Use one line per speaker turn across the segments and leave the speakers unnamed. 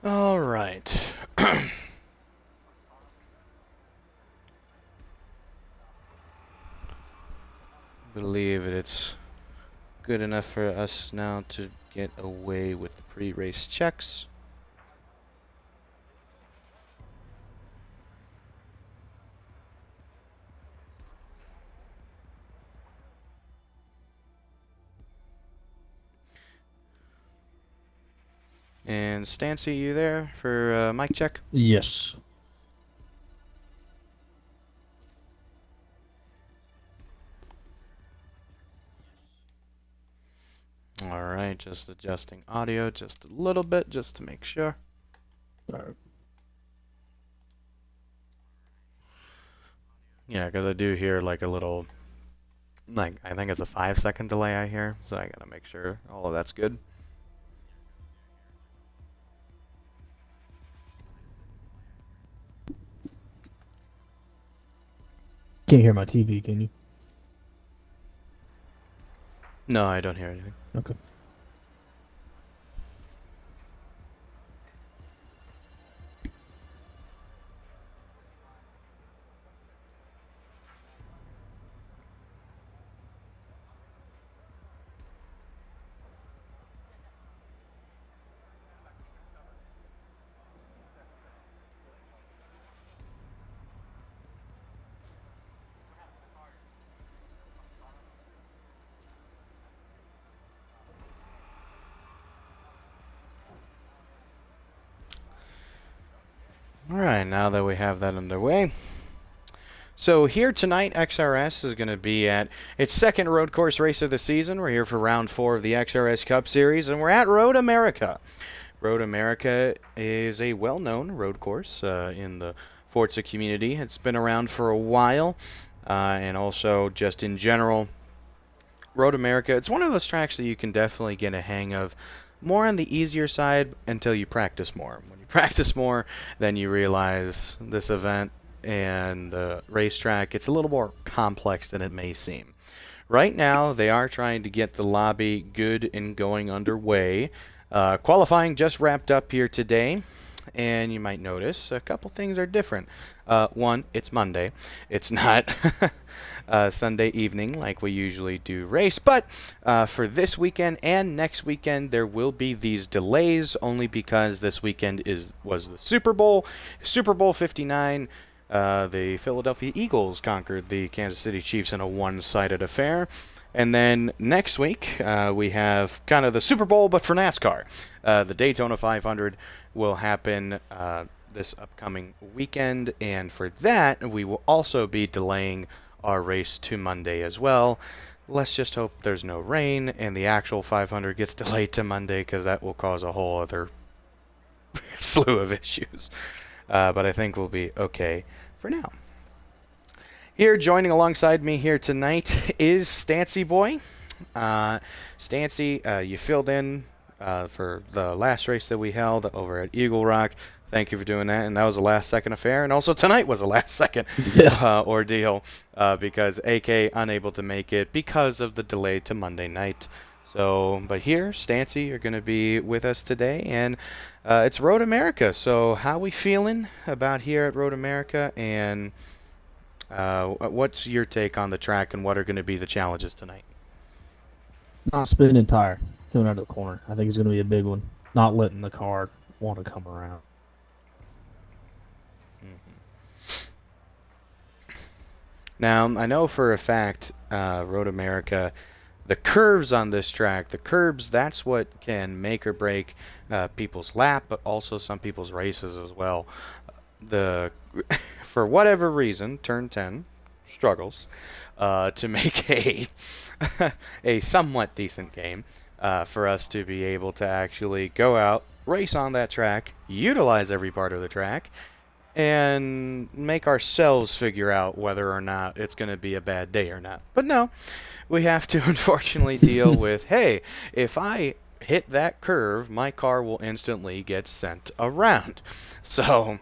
All right. Believe it's good enough for us now to get away with the pre-race checks. And Stancy, you there for mic check?
Yes.
All right, just adjusting audio just a little bit just to make sure.
All right.
Yeah, because I do hear like a little, like, I think it's a 5-second delay I hear, so I gotta make sure all of that's good.
Can't hear my TV, can you?
No, I don't hear anything.
Okay.
All right, now that we have that underway. So here tonight, XRS is going to be at its second road course race of the season. We're here for round 4 of the XRS Cup Series, and we're at Road America. Road America is a well-known road course in the Forza community. It's been around for a while, and also just in general, Road America, it's one of those tracks that you can definitely get a hang of more on the easier side until you practice more. When you practice more, then you realize this event and the racetrack, it's a little more complex than it may seem. Right now, they are trying to get the lobby good and going underway. Qualifying just wrapped up here today, and you might notice a couple things are different. One, it's Monday. It's not Sunday evening like we usually do race, but for this weekend and next weekend, there will be these delays only because this weekend was the Super Bowl. Super Bowl 59. The Philadelphia Eagles conquered the Kansas City Chiefs in a one-sided affair. And then next week, we have kind of the Super Bowl, but for NASCAR. The Daytona 500 will happen this upcoming weekend, and for that, we will also be delaying our race to Monday as well. Let's just hope there's no rain and the actual 500 gets delayed to Monday, because that will cause a whole other slew of issues. But I think we'll be okay for now. Here, joining alongside me here tonight is Stancy Boy. Stancy, you filled in for the last race that we held over at Eagle Rock. Thank you for doing that, and that was a last-second affair, and also tonight was a last-second
Yeah.
ordeal because AK unable to make it because of the delay to Monday night. So, but here, Stancy, you're going to be with us today, and it's Road America. So, how we feeling about here at Road America, and what's your take on the track, and what are going to be the challenges tonight?
Not spinning tire coming out of the corner. I think it's going to be a big one. Not letting the car want to come around.
Now, I know for a fact, Road America, the curves on this track, the curbs, that's what can make or break people's lap, but also some people's races as well. The For whatever reason, Turn 10 struggles to make a somewhat decent game for us to be able to actually go out, race on that track, utilize every part of the track, and make ourselves figure out whether or not it's going to be a bad day or not. But no, we have to unfortunately deal with, hey, if I hit that curve, my car will instantly get sent around. So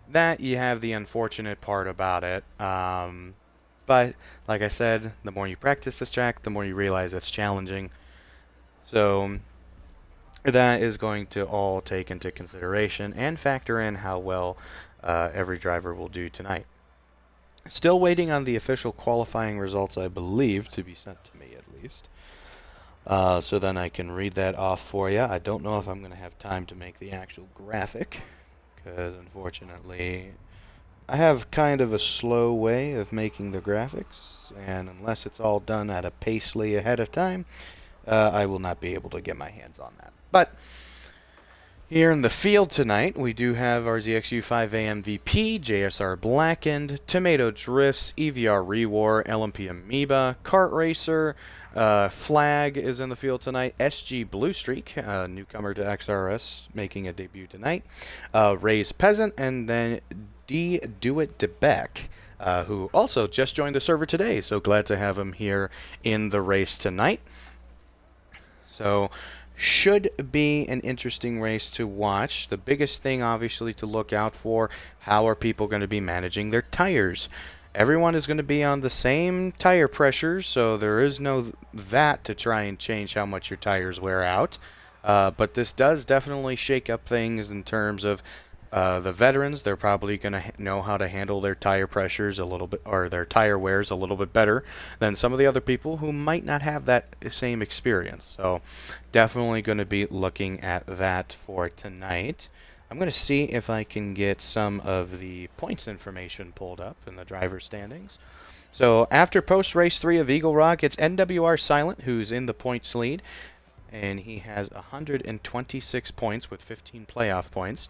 that, you have the unfortunate part about it. But like I said, the more you practice this track, the more you realize it's challenging. So that is going to all take into consideration and factor in how well every driver will do tonight. Still waiting on the official qualifying results, I believe, to be sent to me at least. So then I can read that off for you. I don't know if I'm going to have time to make the actual graphic, because unfortunately I have kind of a slow way of making the graphics, and unless it's all done at a pacely ahead of time, I will not be able to get my hands on that. But here in the field tonight, we do have RZXU5A MVP, JSR Blackened, Tomato Drifts, EVR Rewar, LMP Amoeba, Kart Racer, Flag is in the field tonight, SG Blue Streak, newcomer to XRS, making a debut tonight, Ray's Peasant, and then D Do It DeBeck, who also just joined the server today, so glad to have him here in the race tonight. So should be an interesting race to watch. The biggest thing obviously to look out for, how are people going to be managing their tires? Everyone is going to be on the same tire pressures, so there is no that to try and change how much your tires wear out. But this does definitely shake up things in terms of the veterans. They're probably going to know how to handle their tire pressures a little bit, or their tire wears a little bit better than some of the other people who might not have that same experience. So definitely going to be looking at that for tonight. I'm going to see if I can get some of the points information pulled up in the driver standings. So after post-race 3 of Eagle Rock, it's NWR Silent who's in the points lead, and he has 126 points with 15 playoff points.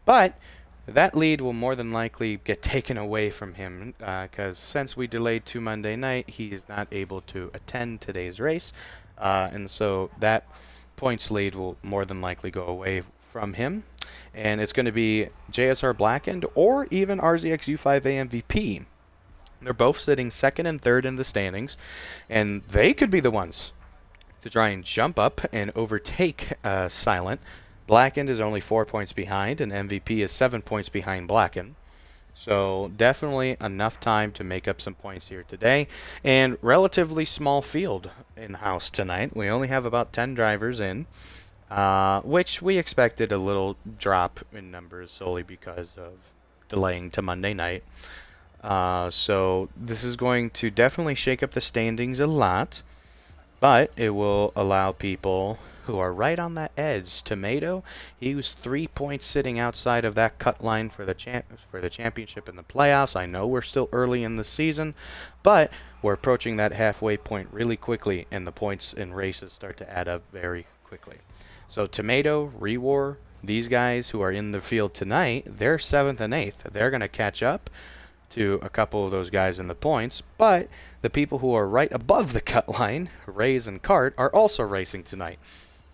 But that lead will more than likely get taken away from him because since we delayed to Monday night, he is not able to attend today's race. And so that points lead will more than likely go away from him. And it's going to be JSR Blackened or even RZXU5A MVP. They're both sitting second and third in the standings, and they could be the ones to try and jump up and overtake Silent. Blackened is only 4 points behind, and MVP is 7 points behind Blackened. So definitely enough time to make up some points here today. And relatively small field in-house tonight. We only have about 10 drivers in, which we expected a little drop in numbers solely because of delaying to Monday night. So this is going to definitely shake up the standings a lot, but it will allow people who are right on that edge. Tomato, he was 3 points sitting outside of that cut line for the championship and the playoffs. I know we're still early in the season, but we're approaching that halfway point really quickly, and the points in races start to add up very quickly. So Tomato, Rewar, these guys who are in the field tonight, they're 7th and 8th. They're going to catch up to a couple of those guys in the points, but the people who are right above the cut line, Rays and Cart, are also racing tonight.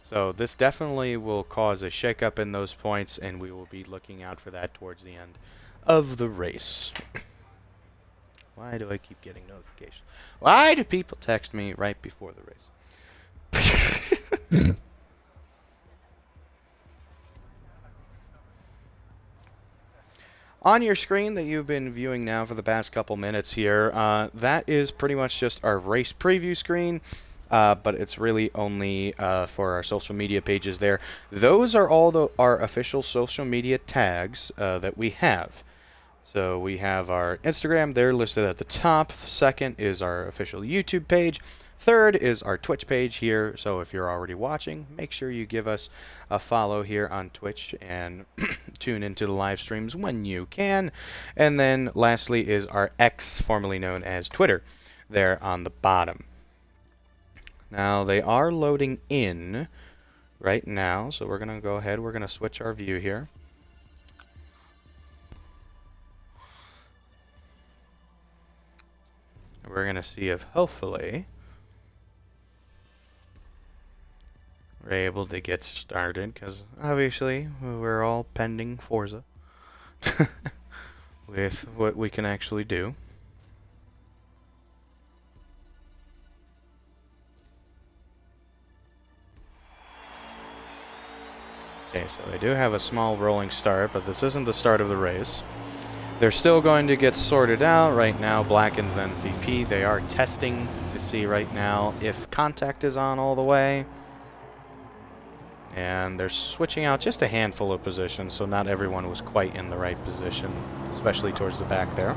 So this definitely will cause a shakeup in those points, and we will be looking out for that towards the end of the race. Why do I keep getting notifications? Why do people text me right before the race? On your screen that you've been viewing now for the past couple minutes here, that is pretty much just our race preview screen. But it's really only for our social media pages there. Those are all our official social media tags that we have. So we have our Instagram, they're listed at the top. Second is our official YouTube page. Third is our Twitch page here. So if you're already watching, make sure you give us a follow here on Twitch and tune into the live streams when you can. And then lastly is our X, formerly known as Twitter, there on the bottom. Now, they are loading in right now, so we're going to go ahead. We're going to switch our view here. We're going to see if, hopefully, we're able to get started, because obviously we're all pending Forza with what we can actually do. Okay, so they do have a small rolling start, but this isn't the start of the race. They're still going to get sorted out. Right now, Blackened and MVP, they are testing to see right now if contact is on all the way. And they're switching out just a handful of positions, so not everyone was quite in the right position, especially towards the back there.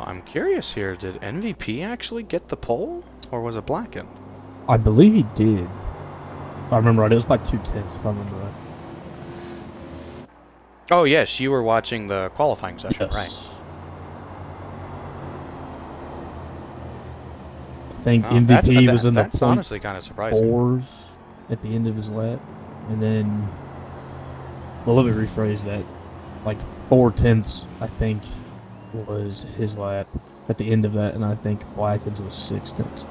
I'm curious here, did MVP actually get the pole, or was it Blackened?
I believe he did. If I remember right, it was by 2/10, if I remember right.
Oh, yes, you were watching the qualifying session,
Yes.
right?
I think
Oh,
MVP was in the
that's honestly kind of surprising.
.4s at the end of his lap. And then, well, let me rephrase that. Like 4/10, I think, was his lap at the end of that, and I think Blacken's was 6/10.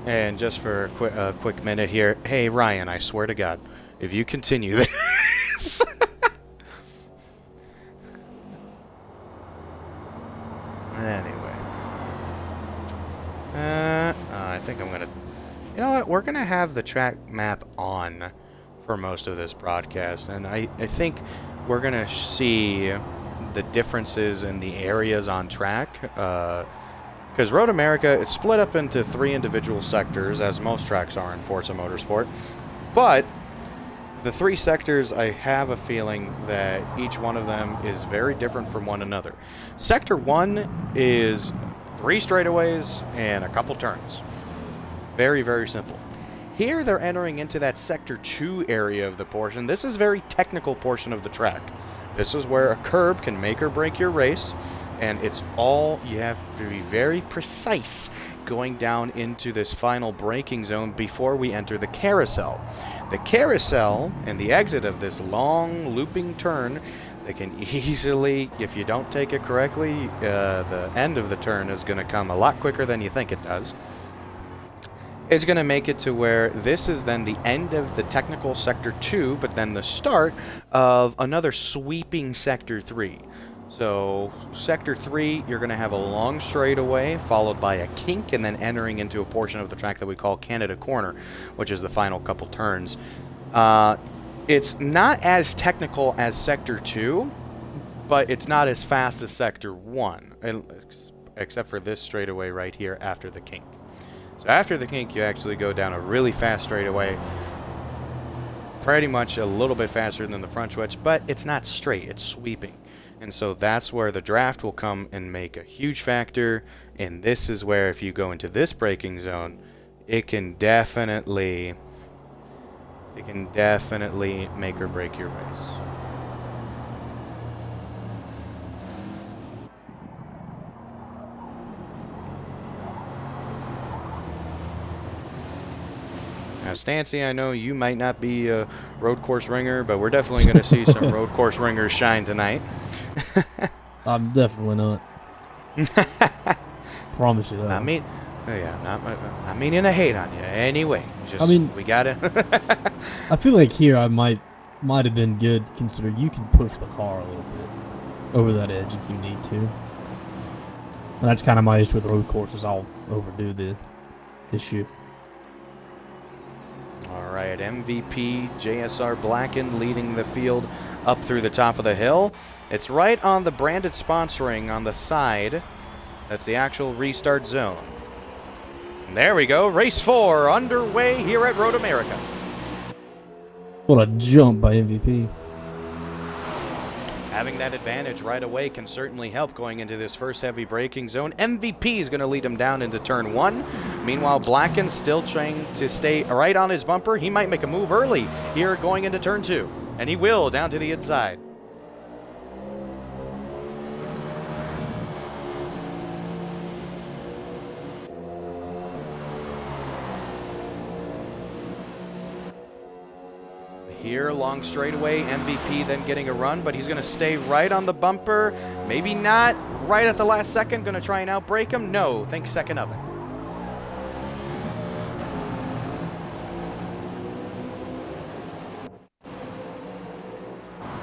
And just for a quick minute here, hey Ryan, I swear to God, if you continue this, anyway, I think I'm gonna, you know what, we're gonna have the track map on for most of this broadcast, and I think we're gonna see the differences in the areas on track. Because Road America is split up into 3 individual sectors, as most tracks are in Forza Motorsport. But the 3 sectors, I have a feeling that each one of them is very different from one another. Sector 1 is 3 straightaways and a couple turns. Very, very simple. Here they're entering into that Sector 2 area of the portion. This is a very technical portion of the track. This is where a curb can make or break your race. And it's all, you have to be very precise going down into this final braking zone before we enter the carousel. The carousel and the exit of this long looping turn, they can easily, if you don't take it correctly, the end of the turn is going to come a lot quicker than you think it does. It's going to make it to where this is then the end of the technical Sector 2, but then the start of another sweeping Sector 3. So, Sector 3, you're going to have a long straightaway, followed by a kink, and then entering into a portion of the track that we call Canada Corner, which is the final couple turns. It's not as technical as Sector 2, but it's not as fast as Sector 1, except for this straightaway right here after the kink. So after the kink, you actually go down a really fast straightaway, pretty much a little bit faster than the front stretch, but it's not straight, it's sweeping. And so that's where the draft will come and make a huge factor. And this is where, if you go into this braking zone, it can definitely make or break your race. Now, Stancy, I know you might not be a road course ringer, but we're definitely going to see some road course ringers shine tonight.
I'm definitely not. Promise you that.
I mean, not meaning to hate on you. Anyway, just,
I mean,
we gotta.
I feel like here I might have been good, considering you can push the car a little bit over that edge if you need to. And that's kind of my issue with the road courses. I'll overdo the issue.
All right, MVP JSR Blackened leading the field up through the top of the hill. It's right on the branded sponsoring on the side. That's the actual restart zone. And there we go, race 4 underway here at Road America.
What a jump by MVP.
Having that advantage right away can certainly help going into this first heavy braking zone. MVP is going to lead him down into turn 1. Meanwhile, Blackened still trying to stay right on his bumper. He might make a move early here going into turn 2. And he will, down to the inside. Here, long straightaway, MVP then getting a run, but he's going to stay right on the bumper. Maybe not right at the last second. Going to try and outbrake him? No, think second of it.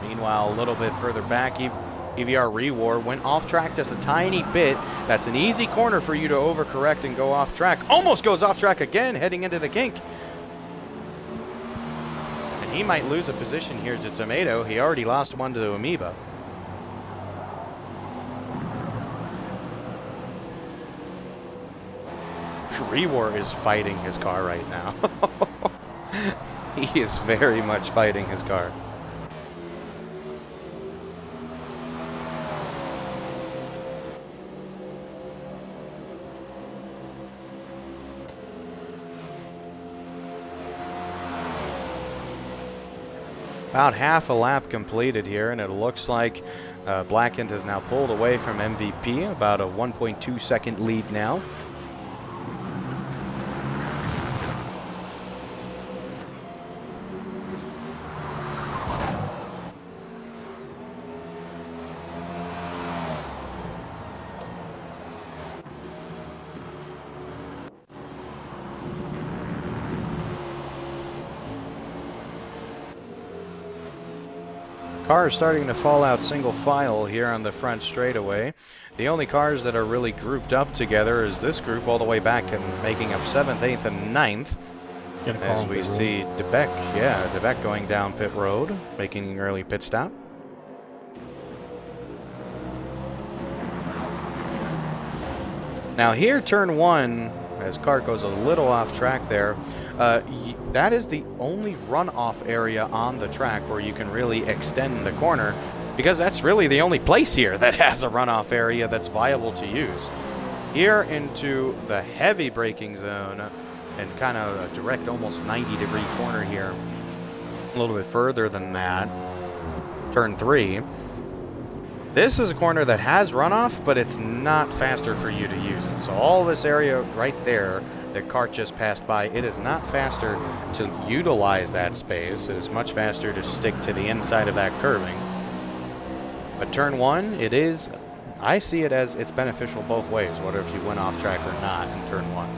Meanwhile, a little bit further back, EVR Rewar went off track just a tiny bit. That's an easy corner for you to overcorrect and go off track. Almost goes off track again, heading into the kink. He might lose a position here to Tomato. He already lost one to Amoeba. Rewar is fighting his car right now. He is very much fighting his car. About half a lap completed here, and it looks like Blackend has now pulled away from MVP, about a 1.2 second lead now. Cars starting to fall out single file here on the front straightaway. The only cars that are really grouped up together is this group all the way back and making up 7th, 8th, and 9th. As we see DeBeck going down pit road, making an early pit stop. Now here, turn 1, as car goes a little off track there, that is the only runoff area on the track where you can really extend the corner, because that's really the only place here that has a runoff area that's viable to use. Here into the heavy braking zone and kind of a direct almost 90-degree corner here, a little bit further than that, turn 3. This is a corner that has runoff, but it's not faster for you to use it. So all this area right there that cart just passed by, it is not faster to utilize that space. It is much faster to stick to the inside of that curving. But turn 1, it is, I see it as it's beneficial both ways, whether if you went off track or not in turn 1.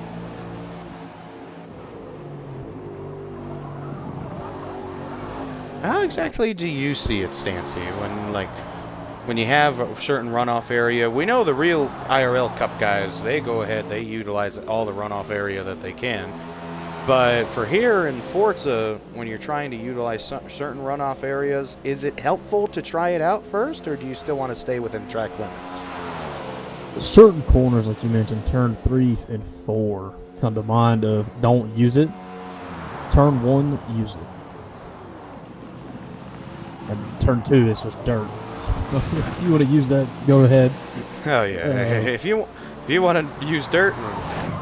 How exactly do you see it, Stancy, when you have a certain runoff area? We know the real IRL Cup guys, they go ahead, they utilize all the runoff area that they can. But for here in Forza, when you're trying to utilize certain runoff areas, is it helpful to try it out first, or do you still want to stay within track limits?
Certain corners, like you mentioned, turn 3 and 4 come to mind of don't use it. Turn 1, use it. And turn 2 is just dirt. So if you want to use that, go ahead.
Oh yeah. If you want to use dirt,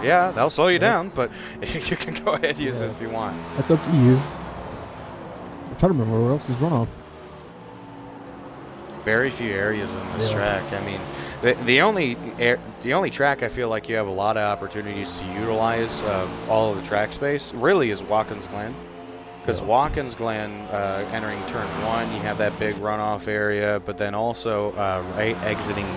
yeah, that'll slow you down. But you can go ahead and use it if you want.
That's up to you. I'm trying to remember where else is runoff.
Very few areas in this track. I mean, the only track I feel like you have a lot of opportunities to utilize all of the track space really is Watkins Glen. Because Watkins Glen, entering turn 1, you have that big runoff area, but then also exiting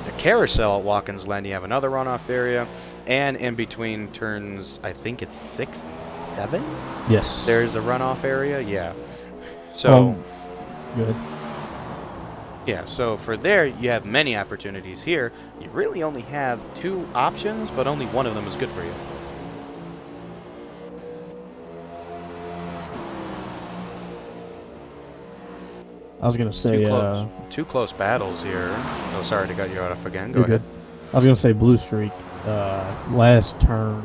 the carousel at Watkins Glen, you have another runoff area, and in between turns, I think it's 6 and 7?
Yes.
There's a runoff area, yeah. So,
good.
Yeah, so for there, you have many opportunities. Here, you really only have 2 options, but only one of them is good for you.
I was going to say...
Two close battles here. Oh, sorry to cut you off again. Go ahead.
I was going to say Blue Streak, last turn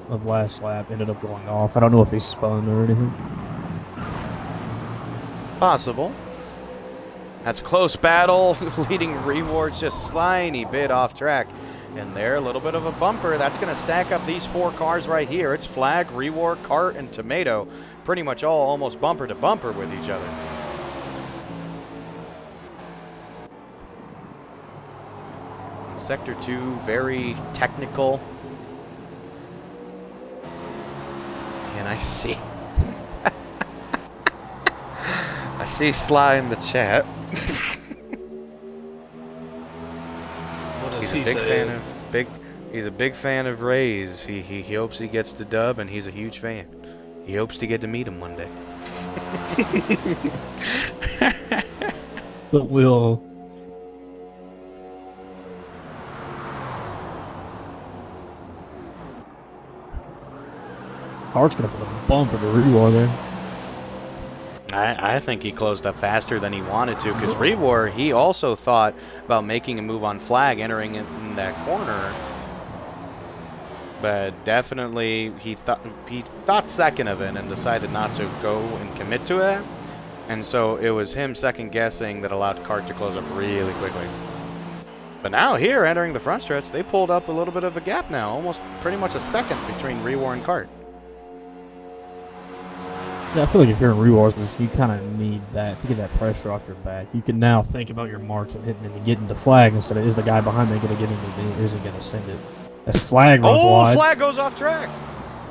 of last lap ended up going off. I don't know if he spun or anything.
Possible. That's a close battle, leading Rewards just slimy bit off track. And there, a little bit of a bumper. That's going to stack up these 4 cars right here. It's Flag, Reward, Cart, and Tomato. Pretty much all almost bumper to bumper with each other. Sector 2, very technical. And I see... I see Sly in the chat.
What does
He's
he
a big
say?
fan of he's a big fan of Ray's. He hopes he gets the dub, and he's a huge fan. He hopes to get to meet him one day.
But we'll... Hart's going to put a bumper to Rewar there.
I think he closed up faster than he wanted to, because Rewar, he also thought about making a move on Flag, entering in that corner. but definitely he thought second of it and decided not to go and commit to it. And so it was him second guessing that allowed Cart to close up really quickly. But now here, entering the front stretch, they pulled up a little bit of a gap now, almost pretty much a second between Rewar and Cart.
Yeah, I feel like if you're in rewars, you kind of need that to get that pressure off your back. You can now think about your marks and hitting them and getting the flag instead of, is the guy behind me going to get into it, or is he going to send it? As flag runs wide.
Flag goes off track.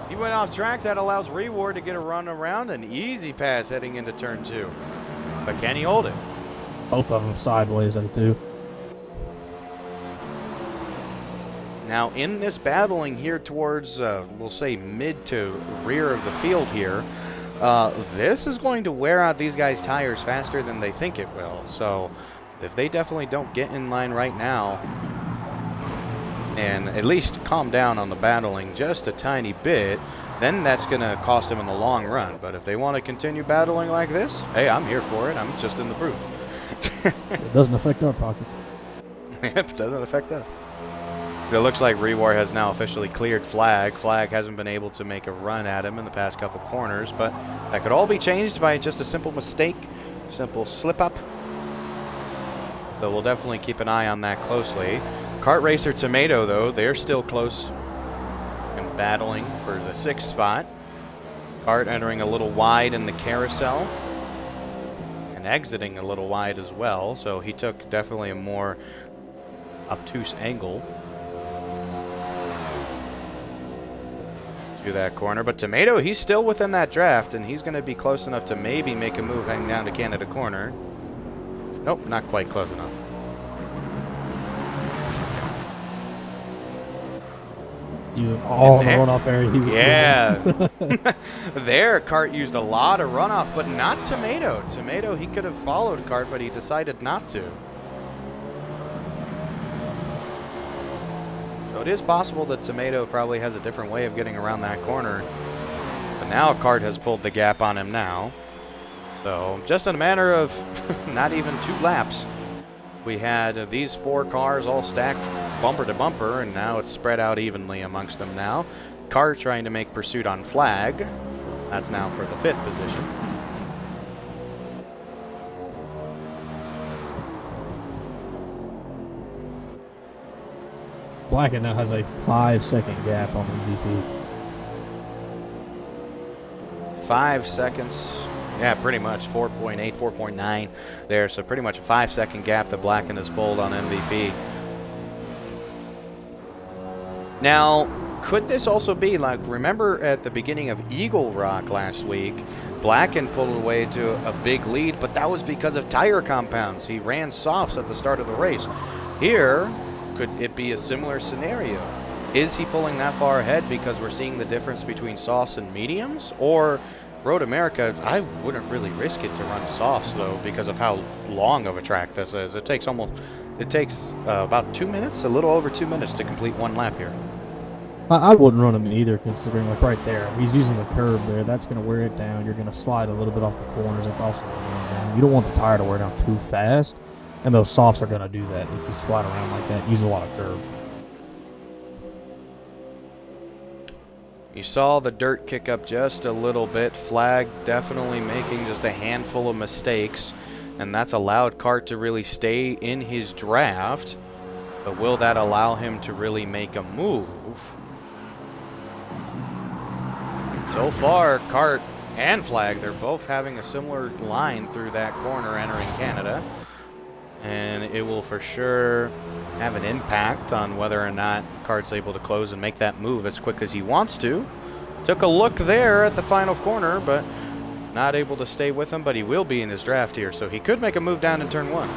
He went off track. That allows Reward to get a run around. An easy pass heading into turn 2. But can he hold it?
Both of them sideways at 2.
Now, in this battling here towards, we'll say, mid to rear of the field here, this is going to wear out these guys' tires faster than they think it will. So, if they definitely don't get in line right now and at least calm down on the battling just a tiny bit, then that's going to cost them in the long run. But if they want to continue battling like this, hey, I'm here for it. I'm just in the booth.
It doesn't affect our pockets.
Yep, it doesn't affect us. It looks like Rewar has now officially cleared Flag. Flag hasn't been able to make a run at him in the past couple corners, but that could all be changed by just a simple mistake, simple slip-up. So we'll definitely keep an eye on that closely. Kart Racer Tomato, though, they're still close and battling for the 6th spot. Kart entering a little wide in the carousel and exiting a little wide as well, so he took definitely a more obtuse angle to that corner. But Tomato, he's still within that draft, and he's going to be close enough to maybe make a move heading down to Canada Corner. Nope, not quite close enough.
Using all the runoff area he was
Yeah. There, Cart used a lot of runoff, but not Tomato. Tomato, he could have followed Cart, but he decided not to. So it is possible that Tomato probably has a different way of getting around that corner. But now Cart has pulled the gap on him now. So just in a matter of not even 2 laps, we had these 4 cars all stacked bumper to bumper, and now it's spread out evenly amongst them now. Cart trying to make pursuit on Flag. That's now for the 5th position.
Blackett now has a 5-second gap on MVP.
5 seconds. Yeah, pretty much 4.8, 4.9 there. So pretty much a 5-second gap that Blacken has pulled on MVP. Now, could this also be like, remember at the beginning of Eagle Rock last week, Blacken pulled away to a big lead, but that was because of tire compounds. He ran softs at the start of the race. Here, could it be a similar scenario? Is he pulling that far ahead because we're seeing the difference between softs and mediums? Or Road America, I wouldn't really risk it to run softs though because of how long of a track this is. It takes about 2 minutes, a little over 2 minutes to complete 1 lap here.
I wouldn't run him either, considering like right there, he's using the curb there. That's going to wear it down. You're going to slide a little bit off the corners. That's also going to wear it down. You don't want the tire to wear down too fast, and those softs are going to do that. If you slide around like that, use a lot of curb.
You saw the dirt kick up just a little bit. Flag definitely making just a handful of mistakes, and that's allowed Cart to really stay in his draft. But will that allow him to really make a move? So far, Cart and Flag, they're both having a similar line through that corner entering Canada. And it will for sure have an impact on whether or not Cart's able to close and make that move as quick as he wants to. Took a look there at the final corner, but not able to stay with him, but he will be in his draft here, so he could make a move down in turn 1.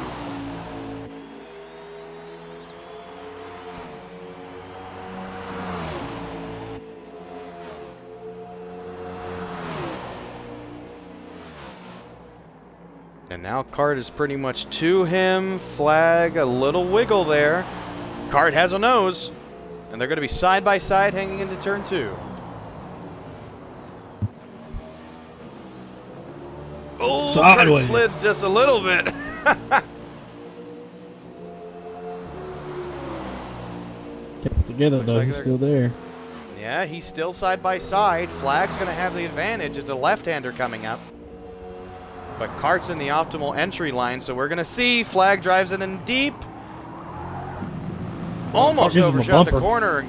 And now Cart is pretty much to him. Flag, a little wiggle there. Cart has a nose. And they're going to be side by side hanging into turn 2. Oh,
sideways.
Slid just a little bit.
Kept it together though, he's still there.
Yeah, he's still side by side. Flag's going to have the advantage. It's a left-hander coming up. But Cart's in the optimal entry line, so we're going to see Flag drives it in deep. Almost overshot the corner.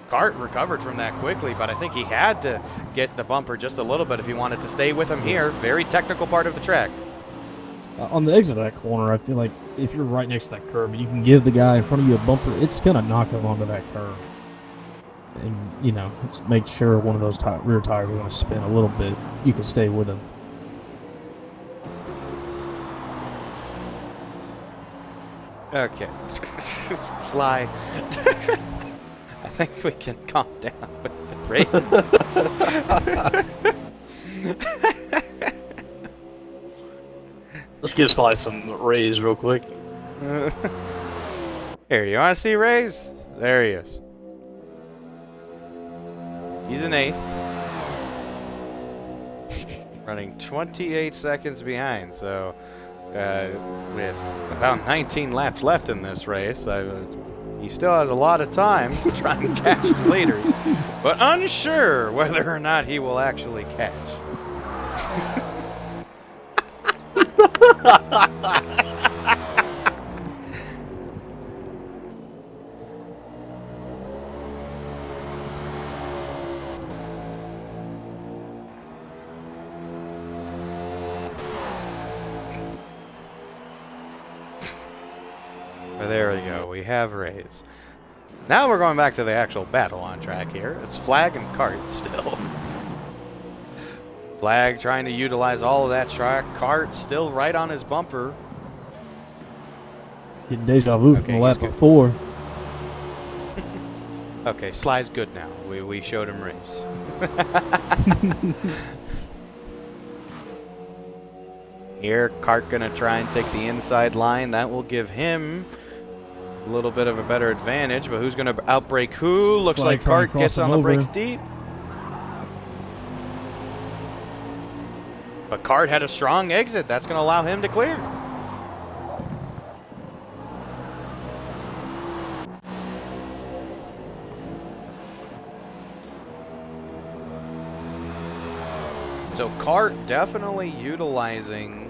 Cart recovered from that quickly, but I think he had to get the bumper just a little bit if he wanted to stay with him here. Very technical part of the track.
On the exit of that corner, I feel like if you're right next to that curb and you can give the guy in front of you a bumper, it's going to knock him onto that curb. And, you know, just make sure one of those rear tires are going to spin a little bit. You can stay with him.
Okay. Sly. I think we can calm down with the race.
Let's give Sly some raise real quick.
Here, you want to see Rays? There he is. He's an 8th. Running 28 seconds behind, so with about 19 laps left in this race, he still has a lot of time to try and catch the leaders, but unsure whether or not he will actually catch. There we go, we have Rays. Now we're going back to the actual battle on track here. It's Flag and Cart still. Flag trying to utilize all of that track. Cart still right on his bumper.
Getting deja vu from the lap before.
Okay, Sly's good now. We showed him race. Here, Cart gonna try and take the inside line. That will give him a little bit of a better advantage, but who's gonna outbrake who? Looks like Cart gets on the brakes deep. But Cart had a strong exit. That's gonna allow him to clear. So Cart definitely utilizing.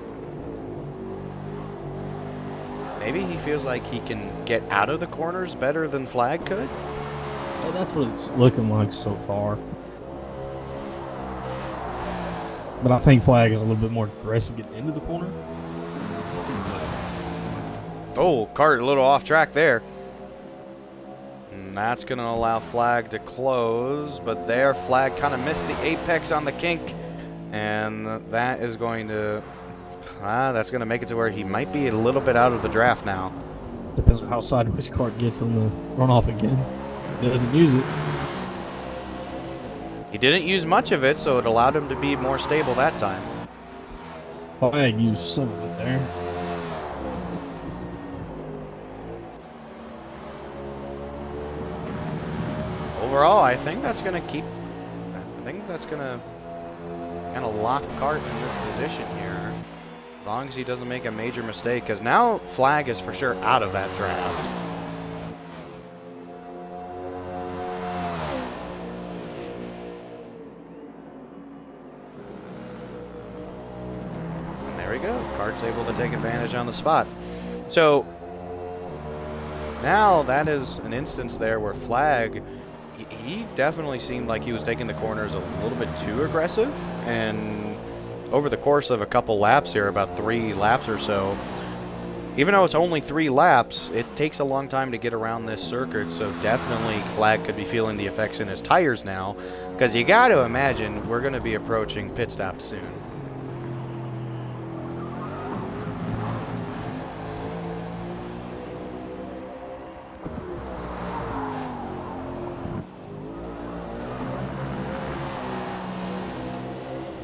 Maybe he feels like he can get out of the corners better than Flag could.
Well, that's what it's looking like so far. But I think Flag is a little bit more aggressive getting into the corner.
Oh, Cart a little off track there. And that's going to allow Flag to close. But there, Flag kind of missed the apex on the kink. And that is going to... that's going to make it to where he might be a little bit out of the draft now.
Depends on how sideways Cart gets on the runoff again. He doesn't use it.
He didn't use much of it, so it allowed him to be more stable that time.
Flag used some of it there.
Overall, I think that's going to keep... I think that's going to kind of lock Cart in this position here. As long as he doesn't make a major mistake, because now Flag is for sure out of that draft. And there we go. Cart's able to take advantage on the spot. So now that is an instance there where Flag, he definitely seemed like he was taking the corners a little bit too aggressive, and over the course of a couple laps here, about 3 laps or so, even though it's only 3 laps, it takes a long time to get around this circuit, so definitely Flag could be feeling the effects in his tires now, because you got to imagine we're going to be approaching pit stop soon.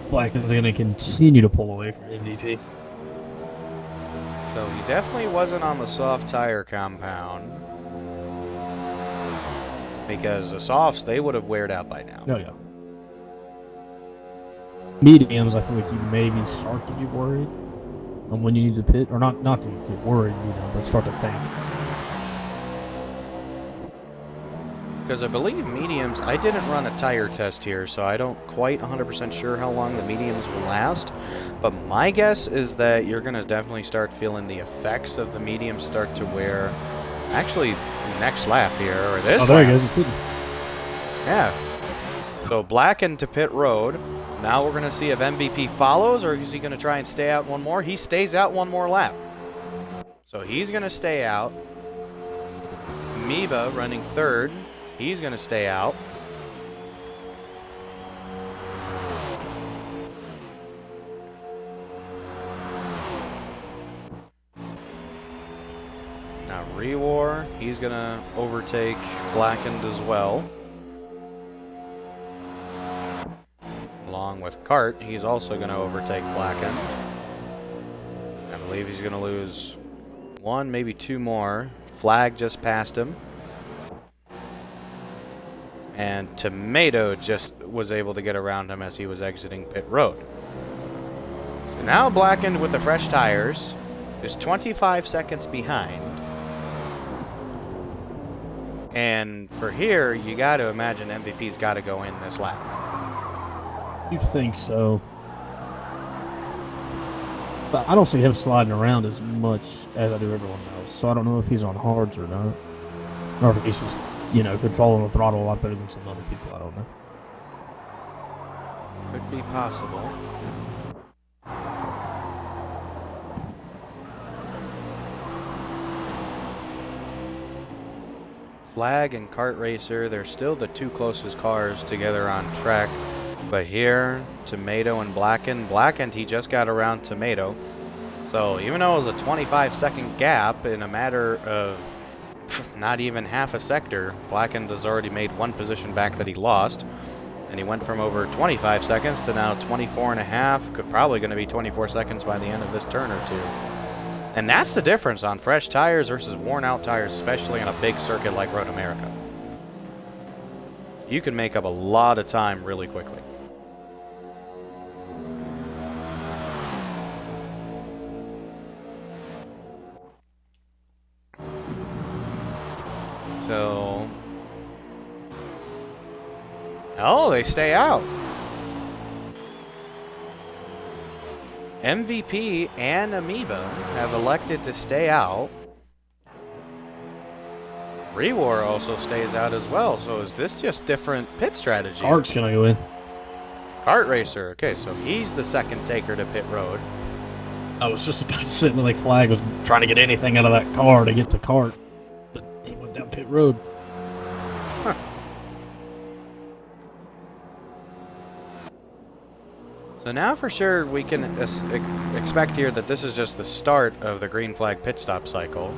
Flag is going to continue to pull away from MVP.
So he definitely wasn't on the soft tire compound, because the softs, they would have weared out by now.
Oh, yeah. Mediums, I feel like you maybe start to get worried on when you need to pit, or not to get worried, you know, but start to think.
Because I believe mediums, I didn't run a tire test here, so I don't quite 100% sure how long the mediums will last. But my guess is that you're going to definitely start feeling the effects of the mediums start to wear. Actually, next lap here, or this
Oh, there
lap.
he goes. It's good.
Yeah. So Blacken to pit road. Now we're going to see if MVP follows, or is he going to try and stay out one more? He stays out one more lap. So he's going to stay out. Amoeba running third. He's going to stay out. Now Rewar, he's going to overtake Blackened as well. Along with Cart, he's also going to overtake Blackened. I believe he's going to lose one, maybe two more. Flag just passed him. And Tomato just was able to get around him as he was exiting pit road. So now Blackened with the fresh tires is 25 seconds behind. And for here, you got to imagine MVP's got to go in this lap.
You think so? But I don't see him sliding around as much as I do everyone else. So I don't know if he's on hards or not, or if he's just, you know, controlling the throttle a lot better than some other people. I don't know.
Could be possible. Flag and Kart Racer, they're still the two closest cars together on track. But here, Tomato and Blackened, he just got around Tomato. So even though it was a 25-second gap in a matter of not even half a sector, Blackened has already made one position back that he lost. And he went from over 25 seconds to now 24 and a half, probably going to be 24 seconds by the end of this turn or two. And that's the difference on fresh tires versus worn out tires, especially on a big circuit like Road America. You can make up a lot of time really quickly. So, oh, they stay out. MVP and Amoeba have elected to stay out. Rewar also stays out as well. So is this just different pit strategy?
Art's gonna go in.
Kart Racer. Okay, so he's the second taker to pit road.
I was just about to sit like Flag was trying to get anything out of that car to get to Cart, but he went down pit road.
Huh. So now for sure we can expect here that this is just the start of the green flag pit stop cycle.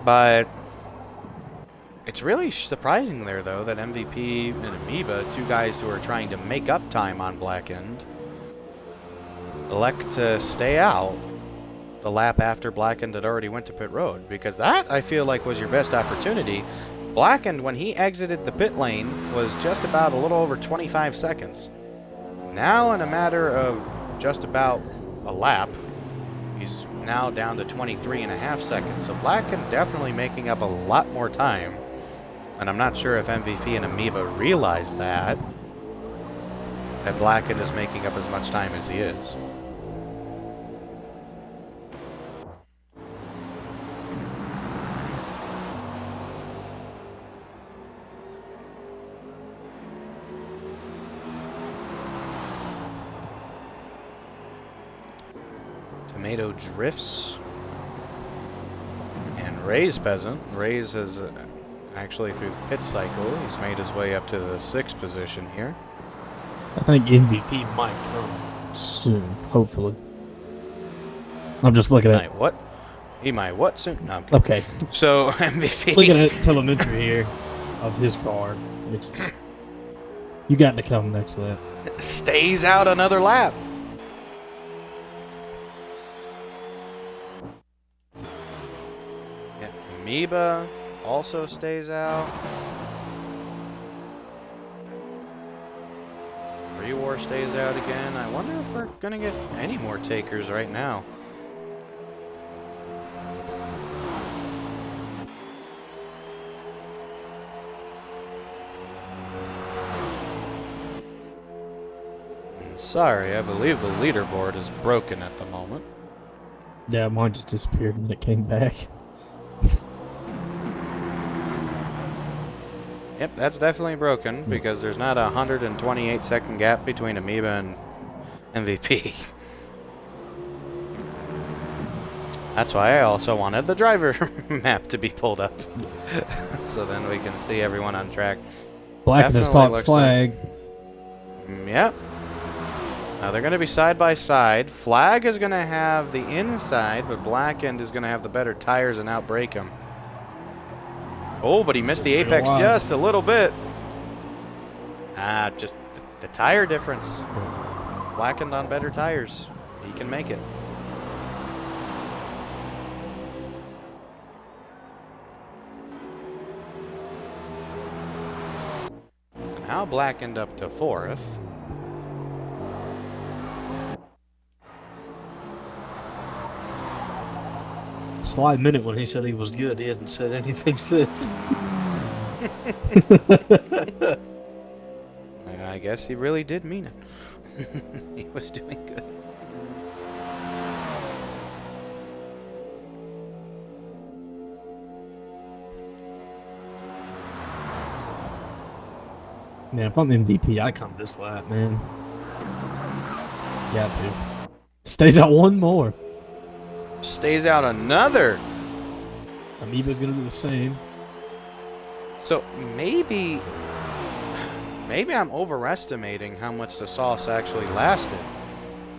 But it's really surprising there, though, that MVP and Amoeba, two guys who are trying to make up time on Blackened, elect to stay out the lap after Blackened had already went to pit road. Because that, I feel like, was your best opportunity. Blackened, when he exited the pit lane, was just about a little over 25 seconds. Now, in a matter of just about a lap, he's now down to 23 and a half seconds. So Blackened definitely making up a lot more time. And I'm not sure if MVP and Amoeba realize that Blackened is making up as much time as he is. Tomato drifts. And Ray's peasant. Ray's has actually through the pit cycle. He's made his way up to the 6th position here.
I think MVP might come soon, hopefully. I'm just looking at...
What? He might what soon? No,
okay.
So, MVP...
Looking at telemetry here of his car. It's, you got to come next lap.
Stays out another lap. Yeah, Amoeba also stays out. Rewar stays out again. I wonder if we're going to get any more takers right now. Sorry, I believe the leaderboard is broken at the moment.
Yeah, mine just disappeared and then it came back.
Yep, that's definitely broken because there's not a 128-second gap between Amoeba and MVP. That's why I also wanted the driver map to be pulled up. So then we can see everyone on track.
Blacken has
Definitely
caught
looks
flag.
Yep. Now they're going to be side by side. Flag is going to have the inside, but Blackened is going to have the better tires and outbrake him. Oh, but he missed the apex just a little bit. Ah, just the tire difference. Blackened on better tires. He can make it. Now Blackened up to 4th.
Slight minute when he said he was good. He hasn't said anything since.
I guess he really did mean it. He was doing good.
Man, if I'm MVP, I come this lap, man. Got to. Stays out one more.
Stays out another.
Amoeba's gonna do the same.
So maybe I'm overestimating how much the sauce actually lasted.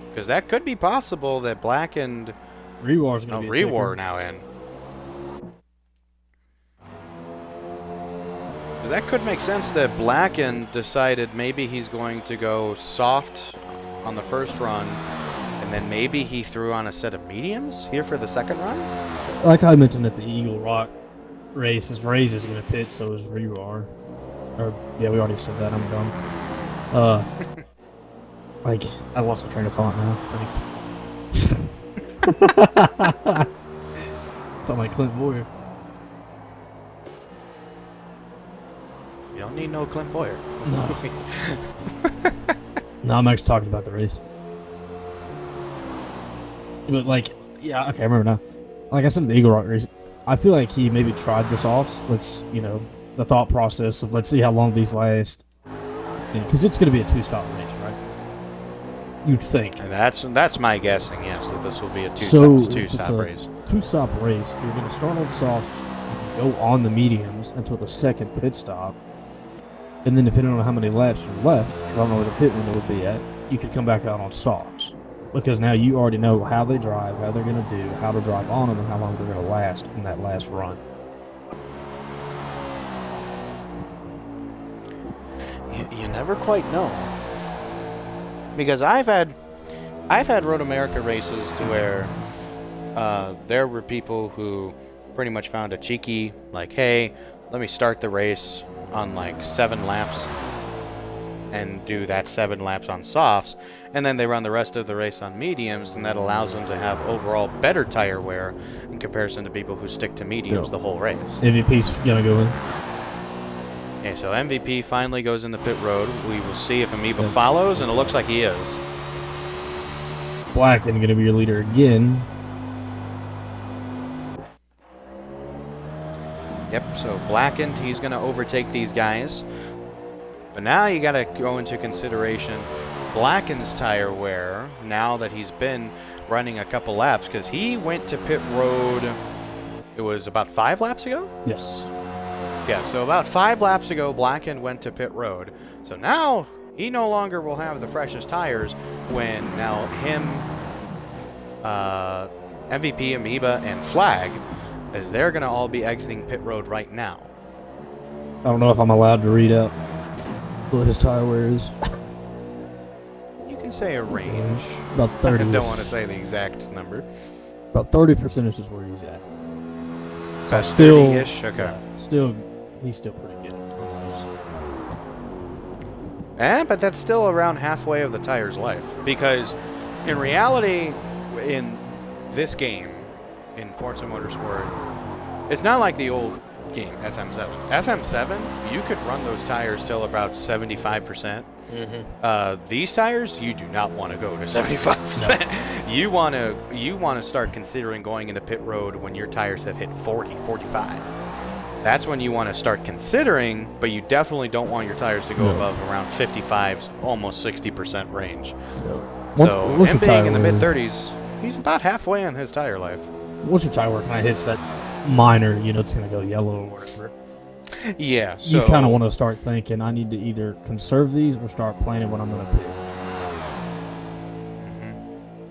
Because that could be possible that Blackened...
Rewar's gonna be a
Rewar
ticker.
now in. Because that could make sense that Blackened decided maybe he's going to go soft on the first run, and then maybe he threw on a set of mediums here for the second run?
Like I mentioned at the Eagle Rock race, his Raze is gonna pit, so is Rewar. Or yeah, we already said that. I'm dumb. Like I lost my train of thought now. Thanks. Thought like Clint Boyer.
You don't need no Clint Boyer.
No. No, I'm actually talking about the race. But like, yeah, okay, I remember now. Like I said in the Eagle Rock race, I feel like he maybe tried this off. Let's, the thought process of let's see how long these last. Because it's going to be a two-stop race, right? You'd think.
And that's my guessing, yes, that this will be a two-stop race.
Two-stop race. You're going to start on softs, go on the mediums until the second pit stop, and then depending on how many laps you're left, because I don't know where the pit window would be at, you could come back out on softs. Because now you already know how they drive, how they're going to do, how to drive on them, and how long they're going to last in that last run.
You never quite know. Because I've had Road America races to where there were people who pretty much found a cheeky, like, hey, let me start the race on like 7 laps and do that 7 laps on softs, and then they run the rest of the race on mediums, and that allows them to have overall better tire wear in comparison to people who stick to mediums the whole race.
MVP's going to go in.
Okay, so MVP finally goes in the pit road. We will see if Amoeba follows, and it looks like he is.
Blacken going to be your leader again.
Yep, so Blackened, he's going to overtake these guys. But now you got to go into consideration Blackened's tire wear now that he's been running a couple laps, because he went to pit road, it was about 5 laps ago?
Yes.
Yeah, so about 5 laps ago, Blackened went to pit road. So now he no longer will have the freshest tires when now him, MVP, Amoeba, and Flag, as they're going to all be exiting pit road right now.
I don't know if I'm allowed to read out what his tire wear is.
You can say a range.
About 30.
I don't want to say the exact number.
About 30% is where he's at. So
About
still,
30-ish? Okay.
He's still pretty good.
But that's still around halfway of the tire's life. Because in reality, in this game, in Forza Motorsport, it's not like the old game, FM7. FM7, you could run those tires till about 75%. These tires, you do not want to go to 75%. No. You want to start considering going into pit road when your tires have hit 40, 45. That's when you want to start considering, but you definitely don't want your tires to go above around 55's, almost 60% range. So him being in the mid-30s, he's about halfway on his tire life.
Once your tire wear kind of hits that minor, it's going to go yellow or whatever.
Yeah. So
you kind of want to start thinking, I need to either conserve these or start planning what I'm going to pit.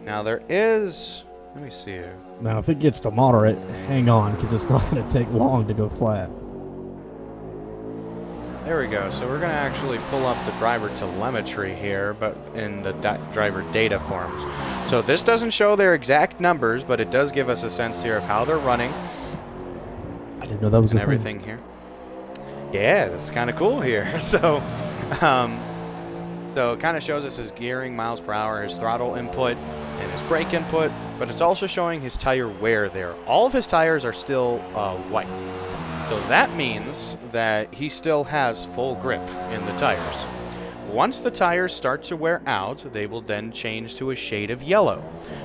Now there is... Let me see here.
Now, if it gets to moderate, hang on, because it's not going to take long to go flat.
There we go. So we're going to actually pull up the driver telemetry here, but in the driver data forms. So this doesn't show their exact numbers, but it does give us a sense here of how they're running.
I didn't know that was
and everything here. Yeah, this is kind of cool here. So, so it kind of shows us his gearing, miles per hour, his throttle input, and his brake input, but it's also showing his tire wear there. All of his tires are still white. So that means that he still has full grip in the tires. Once the tires start to wear out, they will then change to a shade of yellow.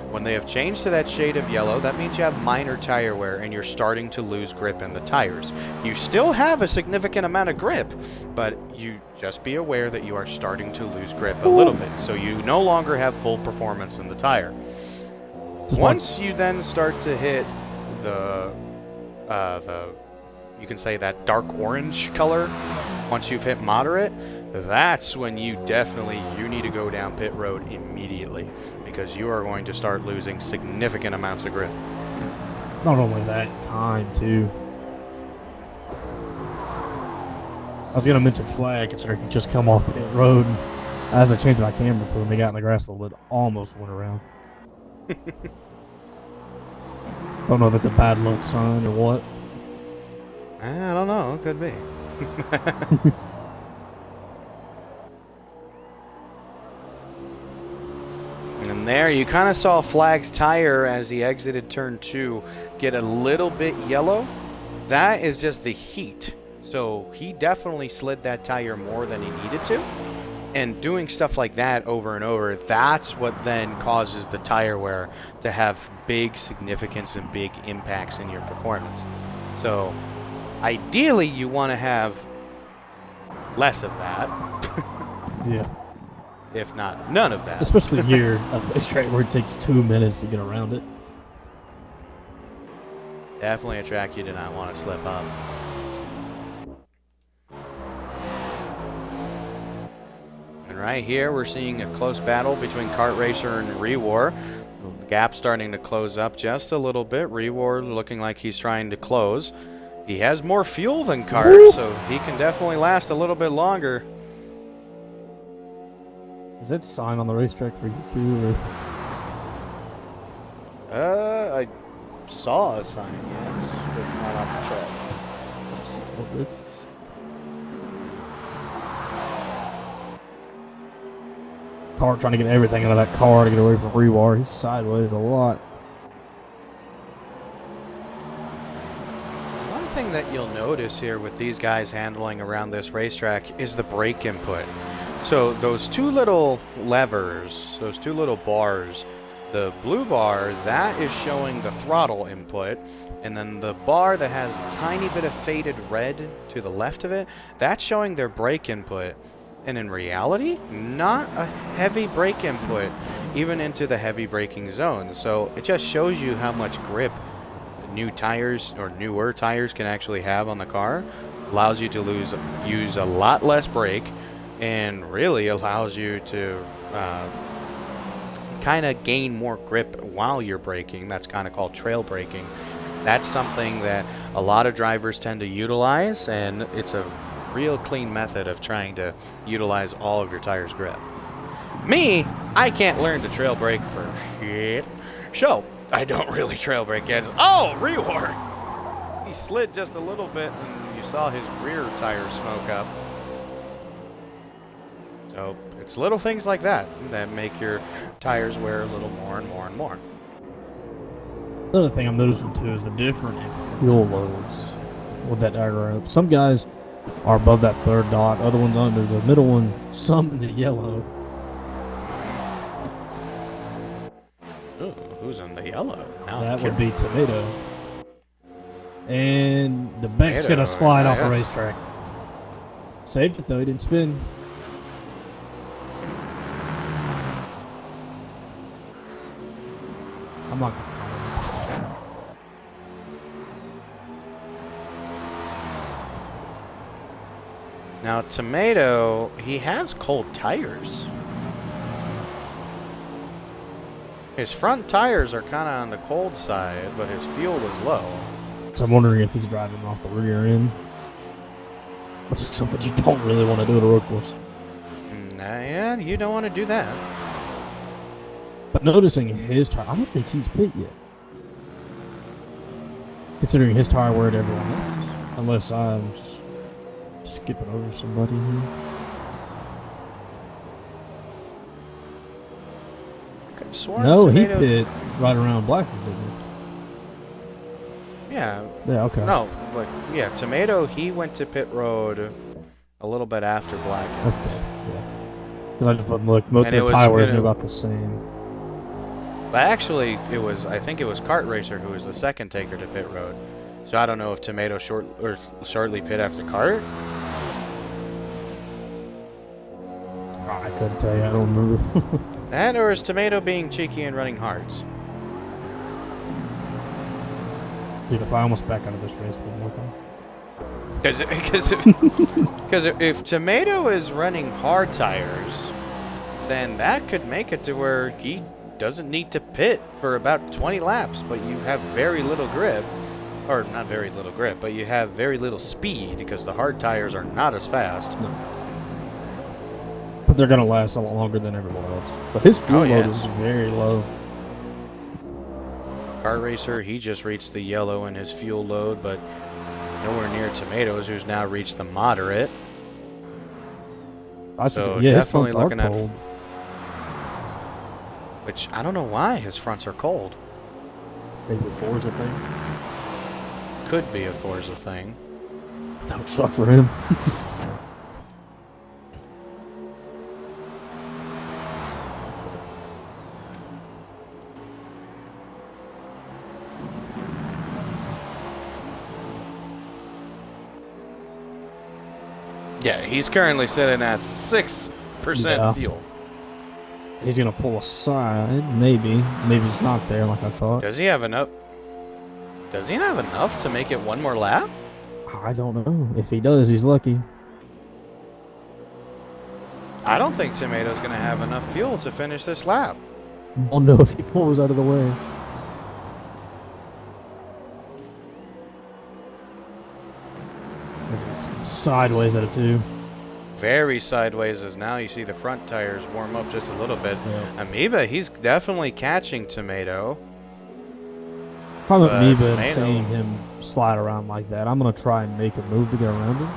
When they have changed to that shade of yellow, that means you have minor tire wear and you're starting to lose grip in the tires. You still have a significant amount of grip, but you just be aware that you are starting to lose grip a little bit, so you no longer have full performance in the tire. Once you then start to hit the you can say that dark orange color, once you've hit moderate, that's when you need to go down pit road immediately, because you are going to start losing significant amounts of grip.
Not only that, time too. I was going to mention flag, considering he just come off pit road, and as I changed my camera to him, he got in the grass a little bit, almost went around. Don't know if it's a bad luck sign or what.
I don't know, it could be. And there you kind of saw Flag's tire as he exited turn 2 get a little bit yellow. That is just the heat. So he definitely slid that tire more than he needed to. And doing stuff like that over and over, that's what then causes the tire wear to have big significance and big impacts in your performance. So ideally you want to have less of that.
Yeah.
If not, none of that.
Especially here at the track where it takes 2 minutes to get around it.
Definitely a track you do not want to slip up. And right here, we're seeing a close battle between Kart Racer and Rewar. The gap starting to close up just a little bit. Rewar looking like he's trying to close. He has more fuel than Kart, so he can definitely last a little bit longer.
Is that sign on the racetrack for you too, or?
I saw a sign, yes, but not on the track.
That's so good. Car trying to get everything out of that car to get away from Rewar. He's sideways a lot.
One thing that you'll notice here with these guys handling around this racetrack is the brake input. So those two little levers, those two little bars, the blue bar, that is showing the throttle input, and then the bar that has a tiny bit of faded red to the left of it, that's showing their brake input. And in reality, not a heavy brake input, even into the heavy braking zone. So it just shows you how much grip new tires or newer tires can actually have on the car. Allows you to use a lot less brake, and really allows you to kind of gain more grip while you're braking. That's kind of called trail braking. That's something that a lot of drivers tend to utilize, and it's a real clean method of trying to utilize all of your tires' grip. Me, I can't learn to trail brake for shit, so I don't really trail brake yet. Oh, Reward! He slid just a little bit, and you saw his rear tire smoke up. So it's little things like that that make your tires wear a little more and more and more.
Another thing I'm noticing too is the difference in fuel loads. with that diagram. Some guys are above that third dot, other ones under the middle one, some in the yellow.
Ooh, who's in the yellow? Now
That
I'm
would be Tomato. And the Beck's
Tomato,
gonna slide off the
yes.
racetrack. Saved it though, he didn't spin. I'm not gonna comment.
Now, Tomato, he has cold tires. His front tires are kind of on the cold side, but his fuel is low.
So I'm wondering if he's driving off the rear end. Which is something you don't really want to do at a road course.
Yeah, you don't want to do that.
But noticing his tire, I don't think he's pit yet. Considering his tire where everyone else's. Unless I'm just skipping over somebody here.
Could've sworn
No, he
Tomato...
pit right around Blackman, didn't
Yeah.
he? Yeah, okay.
No, but yeah, Tomato, he went to pit road a little bit after Black.
Okay, yeah. Because I just wouldn't look. Most
And
of
it
the
was-
tires
and
are
it-
about the same.
But actually, I think it was Kart Racer who was the second taker to pit road. So I don't know if Tomato shortly pit after Kart.
I couldn't tell you. I don't remember.
That or is Tomato being cheeky and running hards?
Dude, if I almost back out of this race one more time.
Because if Tomato is running hard tires, then that could make it to where he doesn't need to pit for about 20 laps, but you have very little grip. Or not very little grip, but you have very little speed because the hard tires are not as fast.
No. But they're going to last a lot longer than everyone else. But his fuel load
yeah.
is very low.
Kart Racer, he just reached the yellow in his fuel load, but nowhere near Tomatoes, who's now reached the moderate.
I
So
think, yeah, his
definitely
fronts are
looking at-
cold.
Which, I don't know why his fronts are cold.
Maybe Forza thing.
Could be a Forza thing.
That would suck for him.
Yeah, he's currently sitting at 6%
Yeah.
fuel.
He's going to pull aside, maybe. Maybe it's not there like I thought.
Does he have enough? Does he have enough to make it one more lap?
I don't know. If he does, he's lucky.
I don't think Tomato's going to have enough fuel to finish this lap.
Oh no, if he pulls out of the way. He's sideways at a 2.
Very sideways as now you see the front tires warm up just a little bit.
Yeah.
Amoeba, he's definitely catching Tomato.
If I'm
But
Amoeba and
Tomato-
seeing him slide around like that, I'm going to try and make a move to get around him.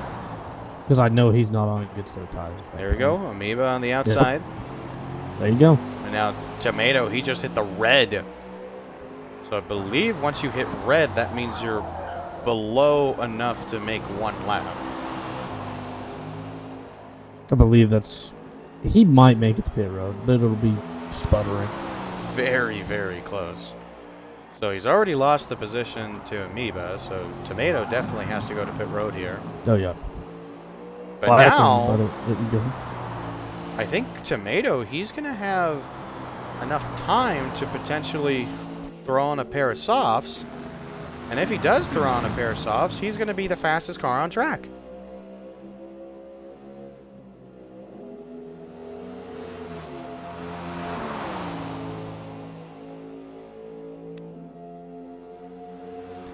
Because I know he's not on a good set of tires.
There we go, Amoeba on the outside.
There you go.
And now Tomato, he just hit the red. So I believe once you hit red, that means you're below enough to make one lap.
I believe that's... He might make it to pit road, but it'll be sputtering.
Very, very close. So he's already lost the position to Amoeba, so Tomato definitely has to go to pit road here.
Oh, yeah.
But
Well,
now,
there you go.
I think Tomato, he's going to have enough time to potentially throw on a pair of softs. And if he does throw on a pair of softs, he's going to be the fastest car on track.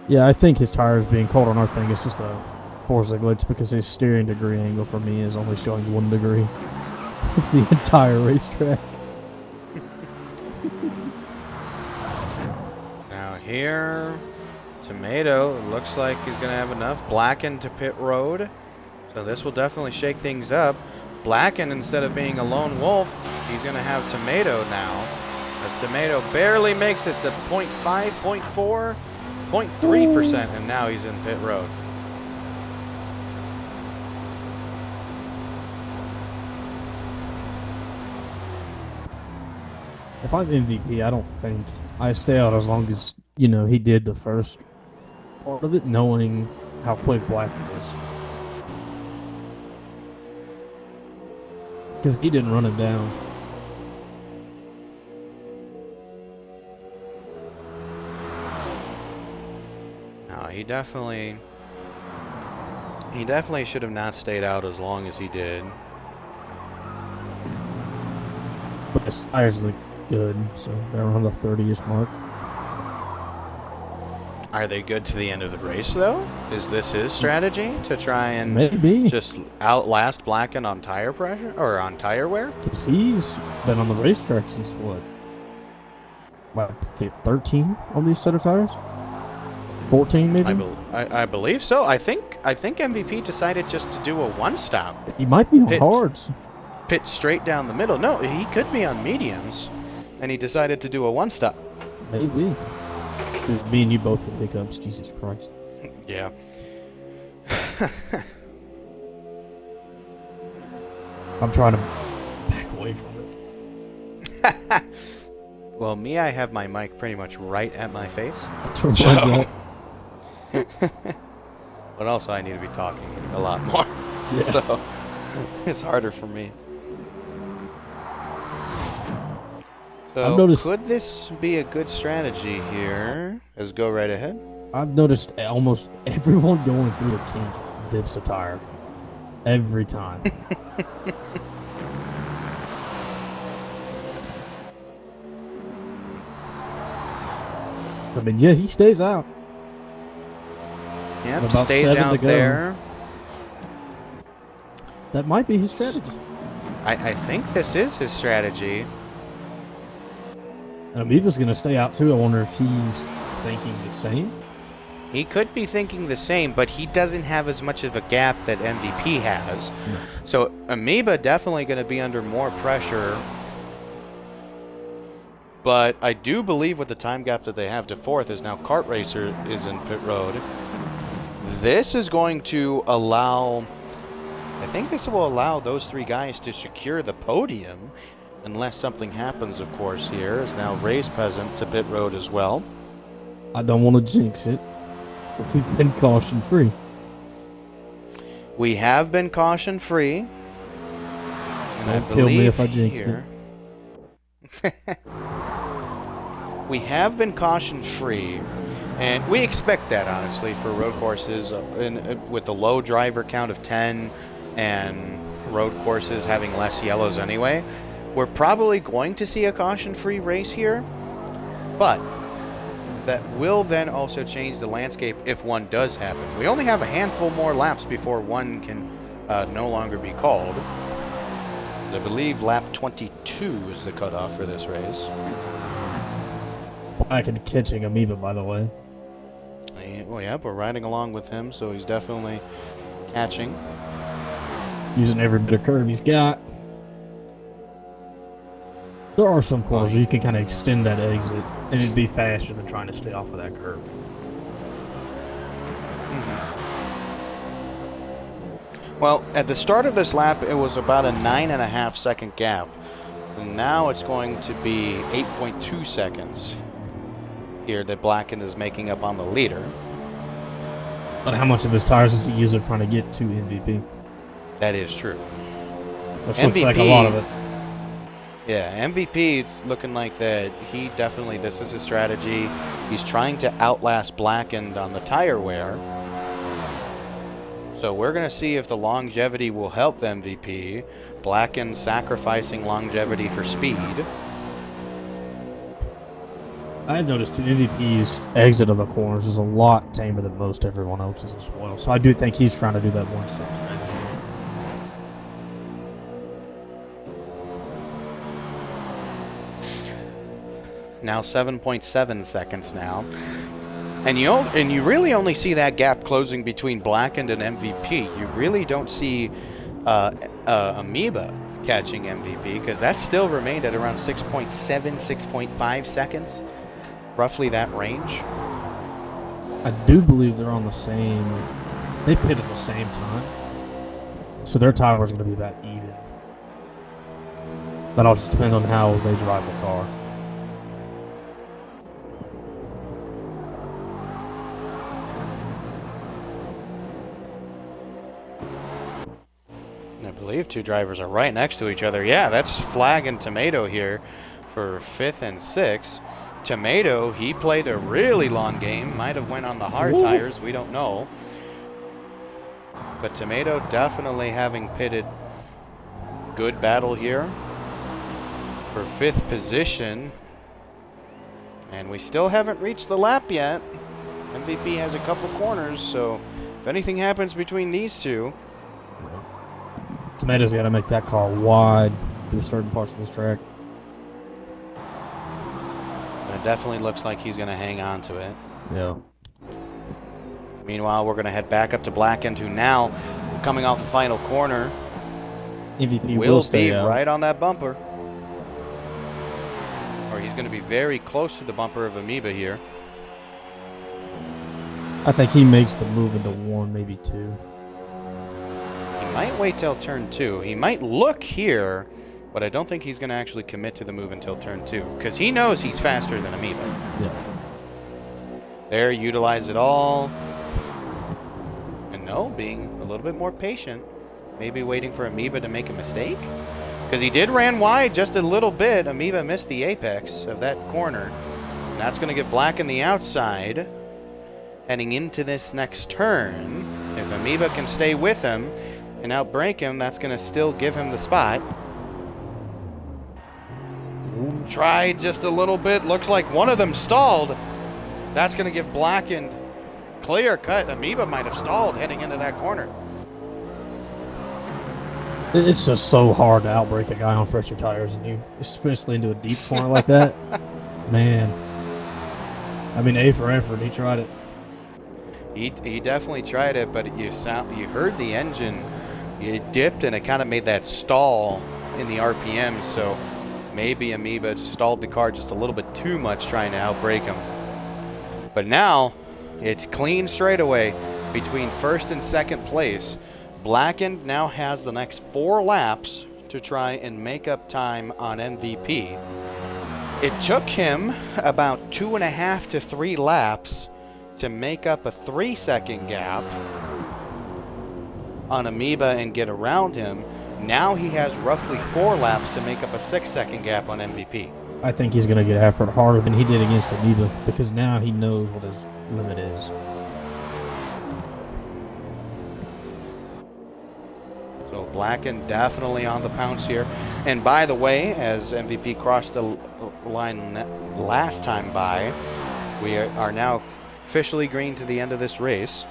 Yeah, I think his tires being cold on our thing is just a Forza glitch because his steering degree angle for me is only showing 1 degree. The entire racetrack.
Now here, Tomato looks like he's going to have enough. Blacken to pit road. So this will definitely shake things up. Blacken, instead of being a lone wolf, he's going to have Tomato now. As Tomato barely makes it to 0.5, 0.4, 0.3%, and now he's in pit road.
If I'm MVP, I don't think I stay out as long as, you know, he did the first part of it, knowing how quick Blackman is. Because he didn't run it down.
No, he definitely should have not stayed out as long as he did.
But his tires look good, so they're around the 30th mark.
Are they good to the end of the race, though? Is this his strategy to try and
Maybe.
just outlast Blacken on tire pressure or on tire wear?
Because he's been on the racetrack since what? About 13 on these set of tires? 14 maybe?
I believe so. I think MVP decided just to do a one-stop.
He might be on
Pit.
hards.
Pit straight down the middle. No, he could be on mediums. And he decided to do a one-stop.
Maybe. Dude, me and you both with hiccups, Jesus Christ.
Yeah.
I'm trying to back away from it.
Well, me, I have my mic pretty much right at my face.
To remind
So- But also I need to be talking a lot more.
Yeah.
So it's harder for me. So
I've noticed-
could this be a good strategy here? Let's go right ahead.
I've noticed almost everyone going through a kink dips a tire. Every time. I mean, yeah, he stays out.
Yep,
About
stays
7 to
out
go.
there.
That might be his strategy.
I think this is his strategy.
Amoeba's going to stay out too. I wonder if he's thinking the same.
He could be thinking the same, but he doesn't have as much of a gap that MVP has.
No.
So Amoeba definitely going to be under more pressure. But I do believe with the time gap that they have to fourth is now Kart Racer is in pit road. This is going to allow... I think this will allow those three guys to secure the podium. Unless something happens, of course, here. Is now Race Peasant to pit road as well.
I don't want to jinx it. But we've been caution free.
We have been caution free. And
Don't kill me if I jinx
it. We have been caution free. And we expect that, honestly, for road courses with a low driver count of 10 and road courses having less yellows anyway. We're probably going to see a caution-free race here, but that will then also change the landscape if one does happen. We only have a handful more laps before one can no longer be called. I believe lap 22 is the cutoff for this race.
Back into catching Amoeba, by the way.
Well, yeah, we're riding along with him, so he's definitely catching.
Using every bit of curve he's got. There are some corners where you can kind of extend that exit, and it'd be faster than trying to stay off of that curve.
Well, at the start of this lap, it was about a 9.5 second gap. And now it's going to be 8.2 seconds here that Blacken is making up on the leader.
But how much of his tires is he using trying to get to MVP?
That is true.
Which looks like a lot of it.
Yeah, MVP, it's looking like that he definitely, this is his strategy. He's trying to outlast Blackened on the tire wear. So we're going to see if the longevity will help the MVP. Blackened sacrificing longevity for speed.
I had noticed too, MVP's exit of the corners is a lot tamer than most everyone else's as well. So I do think he's trying to do that one step strategy.
Now 7.7 seconds now. And you really only see that gap closing between Blackened and MVP. You really don't see Amoeba catching MVP because that still remained at around 6.7, 6.5 seconds. Roughly that range.
I do believe they're on the same... They pit at the same time. So their tires are going to be about even. That all just depends on how they drive the car.
believe two drivers are right next to each other. Yeah, that's Flag and Tomato here for 5th and 6th. Tomato, he played a really long game. Might have went on the hard tires. We don't know. But Tomato definitely having pitted good battle here for 5th position. And we still haven't reached the lap yet. MVP has a couple corners, so if anything happens between these two.
Tomato's got to make that car wide through certain parts of this track.
It definitely looks like he's going to hang on to it.
Yeah.
Meanwhile, we're going to head back up to Blackend, who now, coming off the final corner,
MVP
will
stay
be
out.
right on that bumper. Or he's going to be very close to the bumper of Amoeba here.
I think he makes the move into 1, maybe 2.
He might wait till turn 2. He might look here, but I don't think he's going to actually commit to the move until turn 2, because he knows he's faster than Amoeba.
Yeah.
There, utilize it all. And no, being a little bit more patient. Maybe waiting for Amoeba to make a mistake. Because he did ran wide just a little bit. Amoeba missed the apex of that corner. And that's going to get Black in the outside. Heading into this next turn. If Amoeba can stay with him and outbrake him, that's going to still give him the spot. Tried just a little bit. Looks like one of them stalled. That's going to give Blackened clear cut. Amoeba might have stalled heading into that corner.
It's just so hard to outbrake a guy on fresher tires, and you, especially into a deep corner like that. Man. I mean, A for effort. He tried it.
He definitely tried it, but you heard the engine. It dipped, and it kind of made that stall in the RPM, so maybe Amoeba stalled the car just a little bit too much trying to outbrake him. But now, it's clean straightaway between 1st and 2nd place. Blackened now has the next 4 laps to try and make up time on MVP. It took him about 2.5 to 3 laps to make up a 3-second gap on Amoeba and get around him. Now he has roughly 4 laps to make up a 6-second gap on MVP.
I think he's going to get after it harder than he did against Amoeba, because now he knows what his limit is.
So Blacken definitely on the pounce here. And by the way, as MVP crossed the line last time by, we are now officially green to the end of this race.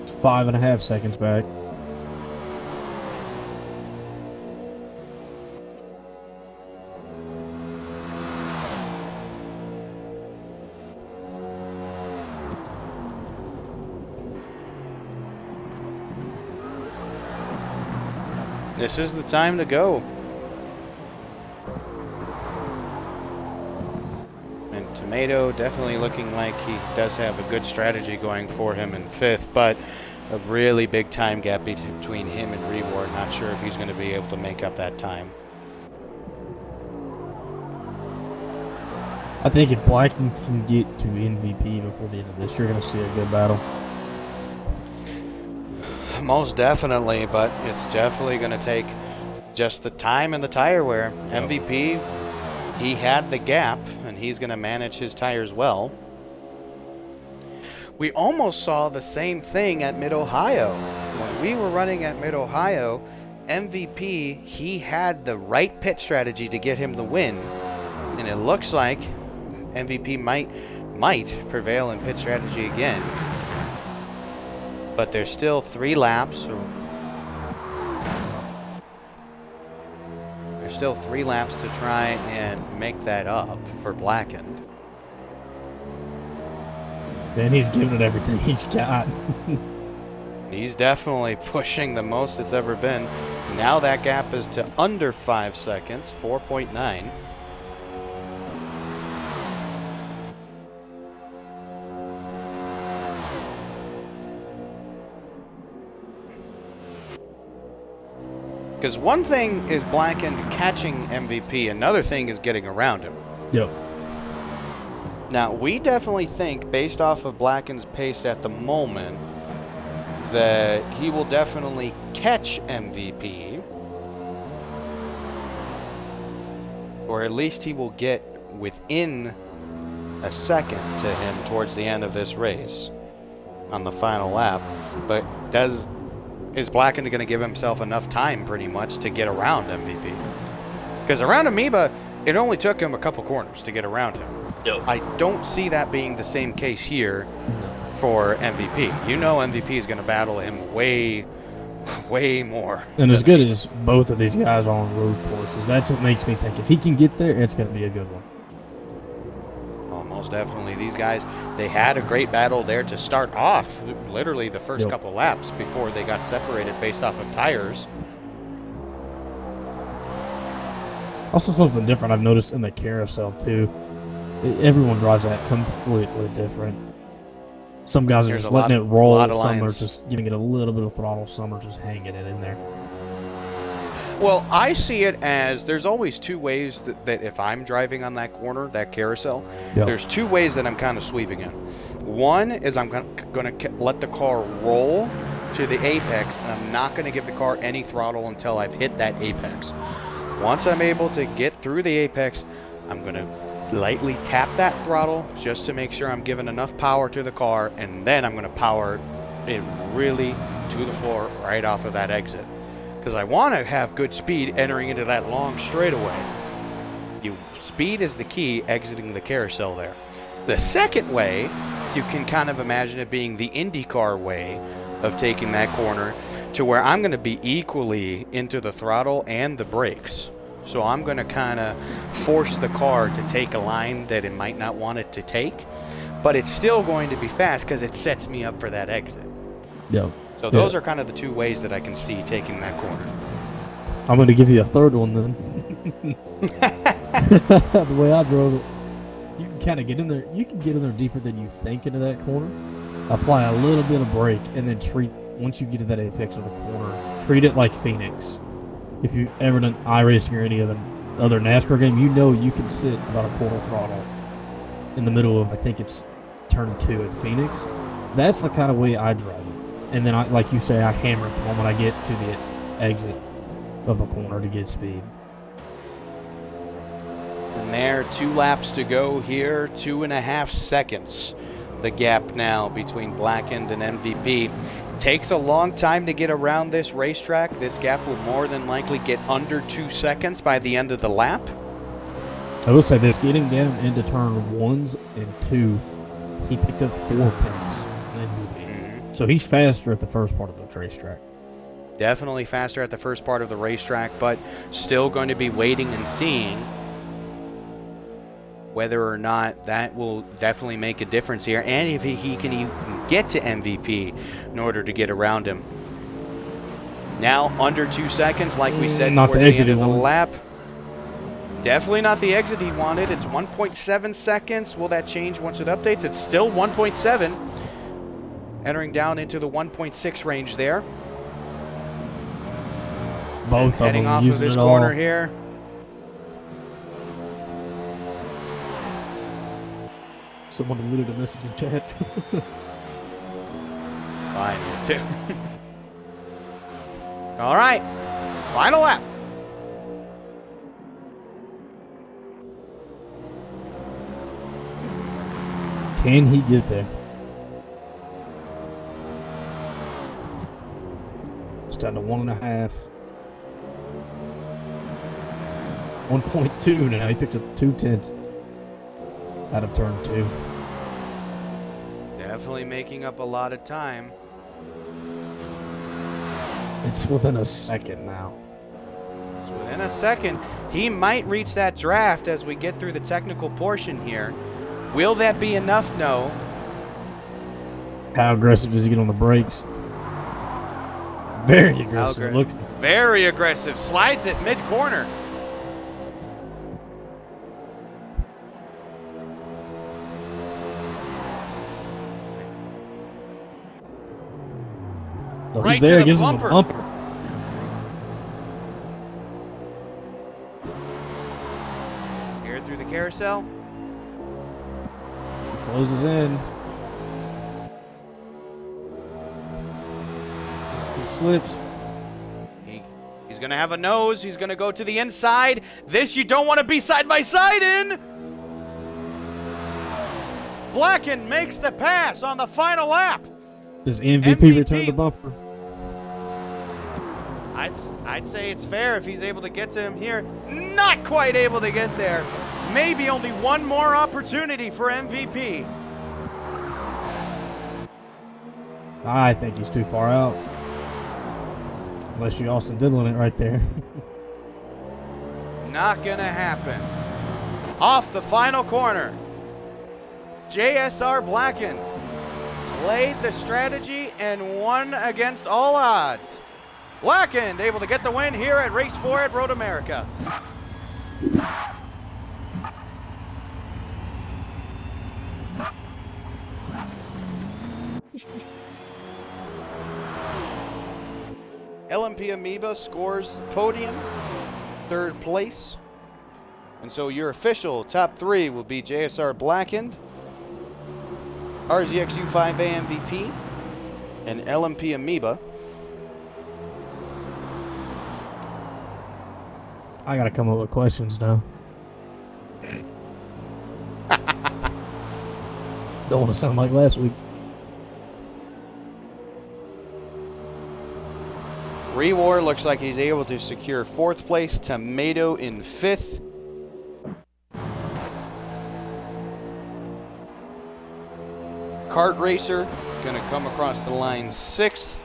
It's 5.5 seconds back.
This is the time to go. And Tomato definitely looking like he does have a good strategy going for him in 5th, but a really big time gap between him and Reward. Not sure if he's going to be able to make up that time.
I think if Blacken can get to MVP before the end of this, you're going to see a good battle.
Most definitely, but it's definitely going to take just the time and the tire wear.
Yep.
MVP, he had the gap, and he's going to manage his tires well. We almost saw the same thing at Mid-Ohio. When we were running at Mid-Ohio, MVP, he had the right pit strategy to get him the win, and it looks like MVP might prevail in pit strategy again. But there's still 3 laps. There's still 3 laps to try and make that up for Blackened.
Man, he's giving it everything he's got.
He's definitely pushing the most it's ever been. Now that gap is to under 5 seconds, 4.9. Because one thing is Blackened catching MVP, another thing is getting around him.
Yep.
Now, we definitely think, based off of Blackened's pace at the moment, that he will definitely catch MVP. Or at least he will get within a second to him towards the end of this race on the final lap. But is Blackened going to give himself enough time pretty much to get around MVP? Because around Amoeba, it only took him a couple corners to get around him.
Yep.
I don't see that being the same case here for MVP. You know MVP is going to battle him way more.
And as good as both of these guys are on road courses, that's what makes me think if he can get there, it's going to be a good one.
Oh, most definitely. These guys, they had a great battle there to start off, literally the first couple laps before they got separated based off of tires.
Also something different I've noticed in the carousel too. Everyone drives that completely different. Some guys are
There's
just
a
letting
lot-
it roll,
lot of
some are
lines.
just giving it a little bit of throttle, some are just hanging it in there.
Well, I see it as there's always two ways that if I'm driving on that corner, that carousel,
Yep.
there's two ways that I'm kind of sweeping in. One is I'm going to let the car roll to the apex, and I'm not going to give the car any throttle until I've hit that apex. Once I'm able to get through the apex, I'm going to lightly tap that throttle just to make sure I'm giving enough power to the car, and then I'm going to power it really to the floor right off of that exit. Because I want to have good speed entering into that long straightaway. Speed is the key exiting the carousel there. The second way, you can kind of imagine it being the IndyCar way of taking that corner to where I'm going to be equally into the throttle and the brakes. So I'm going to kind of force the car to take a line that it might not want it to take, but it's still going to be fast because it sets me up for that exit.
Yep.
So those are kind of the two ways that I can see taking that corner.
I'm going to give you a third one then. The way I drove it, you can kind of get in there. You can get in there deeper than you think into that corner. Apply a little bit of brake, and then once you get to that apex of the corner, treat it like Phoenix. If you've ever done iRacing or any other NASCAR game, you know you can sit about a quarter throttle in the middle of, I think it's turn 2 at Phoenix. That's the kind of way I drive it. And then, like you say, I hammer it the moment I get to the exit of the corner to get speed.
And there, 2 laps to go here, 2.5 seconds. The gap now between Blackened and MVP. Takes a long time to get around this racetrack. This gap will more than likely get under 2 seconds by the end of the lap.
I will say this, getting down into turn 1s and 2, he picked up 4 tenths in MVP. So he's faster at the first part of the racetrack.
Definitely faster at the first part of the racetrack, but still going to be waiting and seeing whether or not that will definitely make a difference here, and if he can even get to MVP in order to get around him. Now under 2 seconds, like we said,
Not
towards
the
the
exit
end of
he
the
wanted.
lap. Definitely not the exit he wanted. It's 1.7 seconds. Will that change once it updates? It's still 1.7. Entering down into the 1.6 range there.
Both of
Heading
them
off of
using
this
it all.
corner here.
Someone deleted a message in chat.
I need to. All right. Final lap.
Can he get there? It's down to 1.5. 1.2 now. He picked up 2 tenths out of turn 2.
Definitely making up a lot of time.
It's within a second now.
So within a second, he might reach that draft as we get through the technical portion here. Will that be enough? No.
How aggressive is he get on the brakes? Very aggressive. Looks.
Very aggressive. Slides it mid-corner.
Oh,
Right
he's
to
there.
the
Gives him
bumper.
a bumper.
carousel.
Closes in. He slips.
He's going to have a nose. He's going to go to the inside. This you don't want to be side by side in. Blacken makes the pass on the final lap.
Does MVP return the bumper?
I'd say it's fair if he's able to get to him here. Not quite able to get there. Maybe only one more opportunity for MVP.
I think he's too far out. Unless you Austin Dillon it right there.
Not gonna happen. Off the final corner. JSR Blacken played the strategy and won against all odds. Blacken able to get the win here at Race 4 at Road America. LMP Amoeba scores podium, 3rd place. And so your official top 3 will be JSR Blackened, RZX U5A MVP, and LMP Amoeba.
I gotta come up with questions now. Don't want to sound like last week.
Rewar looks like he's able to secure 4th place. Tomato in 5th. Kart Racer gonna come across the line 6th.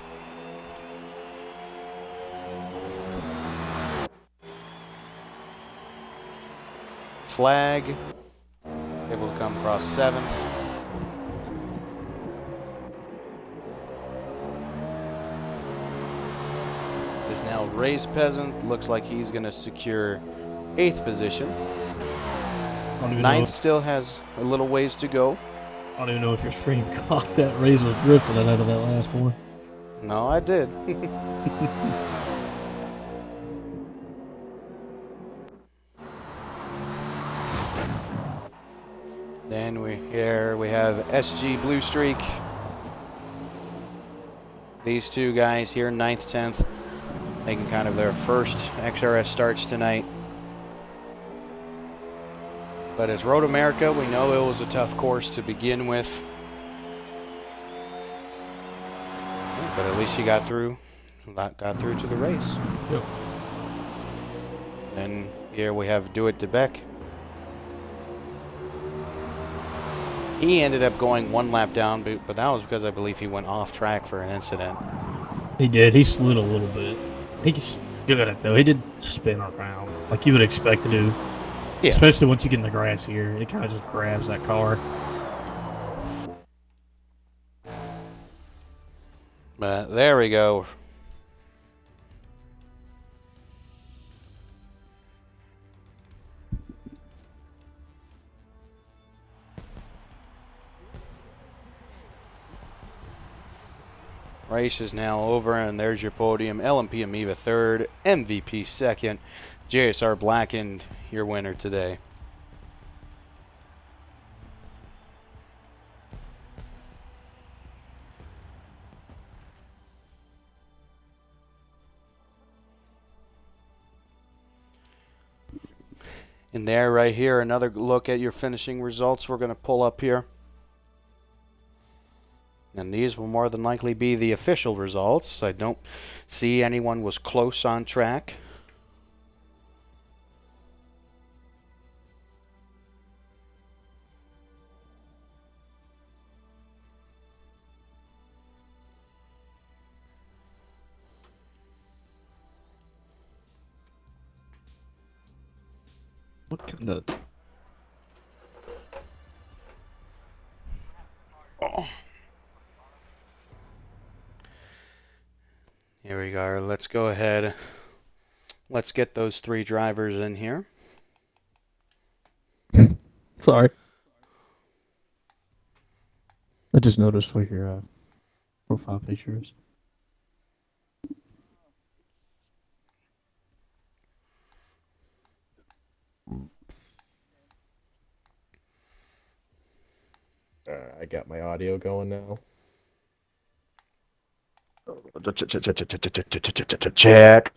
Flag able to come across 7th. Is now Race Peasant. Looks like he's going to secure 8th position. 9th still has a little ways to go.
I don't even know if your stream caught that Rays was drifting out of that last one.
No, I did. Then we have SG Blue Streak. These two guys here, 9th, 10th, making kind of their first XRS starts tonight. But it's Road America. We know it was a tough course to begin with. But at least you got through to the race.
Yep.
And here we have Do It to Beck. He ended up going 1 lap down, but that was because I believe he went off track for an incident.
He did. He slid a little bit. He's good at it, though. He did spin around like you would expect to do.
Yeah.
Especially once you get in the grass here. It kind of just grabs that car.
But there we go. Race is now over, and there's your podium. LMP Amoeba 3rd, MVP 2nd, JSR Blackened, your winner today. And there, right here, another look at your finishing results we're going to pull up here. And these will more than likely be the official results. I don't see anyone was close on track.
What kind of...
Oh. Here we go. Let's go ahead. Let's get those 3 drivers in here.
Sorry. I just noticed what your profile picture is.
I got my audio going now. Check.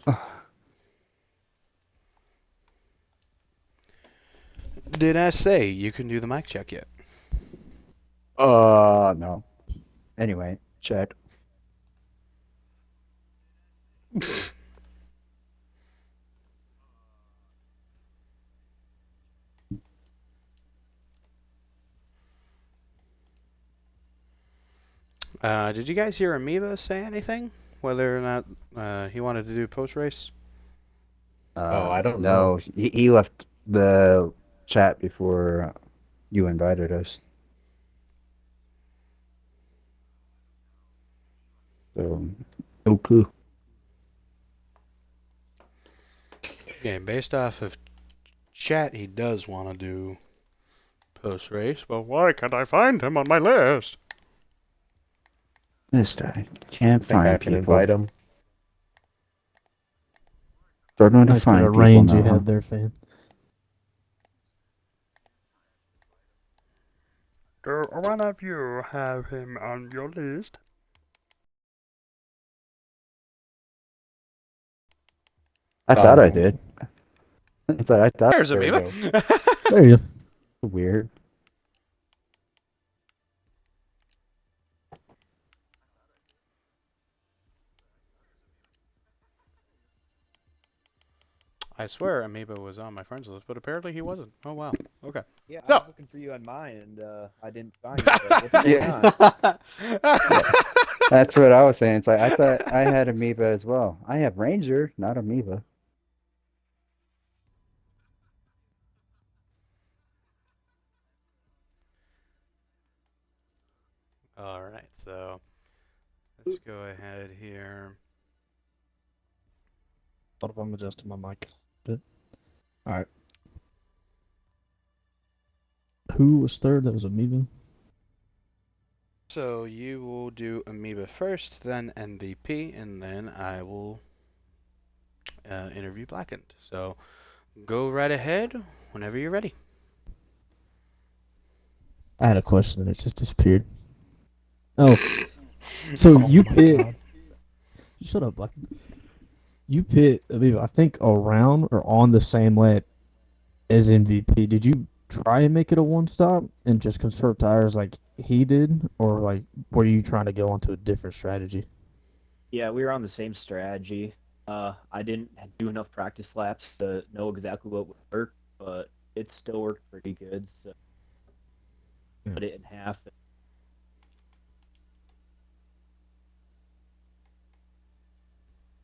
Did I say you can do the mic check yet?
No. Anyway, check.
Did you guys hear Amoeba say anything? Whether or not he wanted to do post race?
Oh, I don't
No,
know.
he left the chat before you invited us. So, no clue.
Yeah, based off of chat, he does want to do post race. But why can't I find him on my list?
This guy can't
I think I
find
can
people.
invite him.
Struggling to
Nice bit
find
of
people
range you
now.
had there, fan.
Do one of you have him on your list?
I thought I
No.
did. It's like, I thought
There's
There we
Amoeba.
There you go.
weird.
I swear Amoeba was on my friends list, but apparently he wasn't. Oh wow. Okay.
Yeah,
So-
I was looking for you on mine, and I didn't find you. So what's going
Yeah.
on?
That's what I was saying. It's like I thought I had Amoeba as well. I have Ranger, not Amoeba.
All right, so let's go ahead here.
Thought if I'm adjusting my mic a bit.
Alright.
Who was third? That was Amoeba.
So you will do Amoeba first, then MVP, and then I will interview Blackened. So go right ahead whenever you're ready.
I had a question and it just disappeared. Oh, so you pit? Shut up, Black. You pit Amoeba, I think, around or on the same lap as MVP. Did you try and make it a one stop and just conserve tires like he did, or like were you trying to go onto a different strategy?
Yeah, we were on the same strategy. I didn't do enough practice laps to know exactly what would work, but it still worked pretty good. So
Yeah.
cut it in half.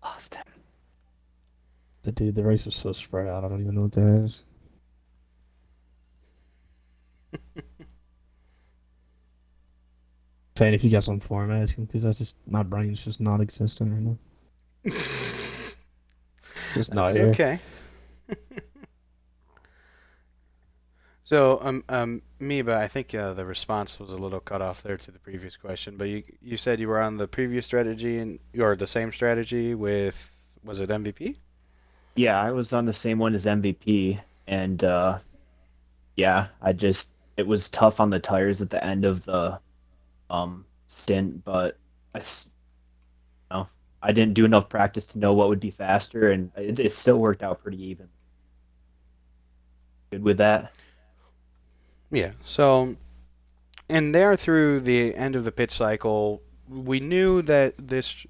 Lost him.
The race was so spread out. I don't even know what that is. Fan, if you got something for him, ask him because my brain's just not existent right now. Just not
That's
here.
okay. So, Amoeba, I think the response was a little cut off there to the previous question, but you said you were on the previous strategy or the same strategy with, was it MVP?
Yeah, I was on the same one as MVP, and yeah, it was tough on the tires at the end of the stint, but I didn't do enough practice to know what would be faster, and it still worked out pretty even. Good with that.
Yeah. So, and there through the end of the pit cycle, we knew that this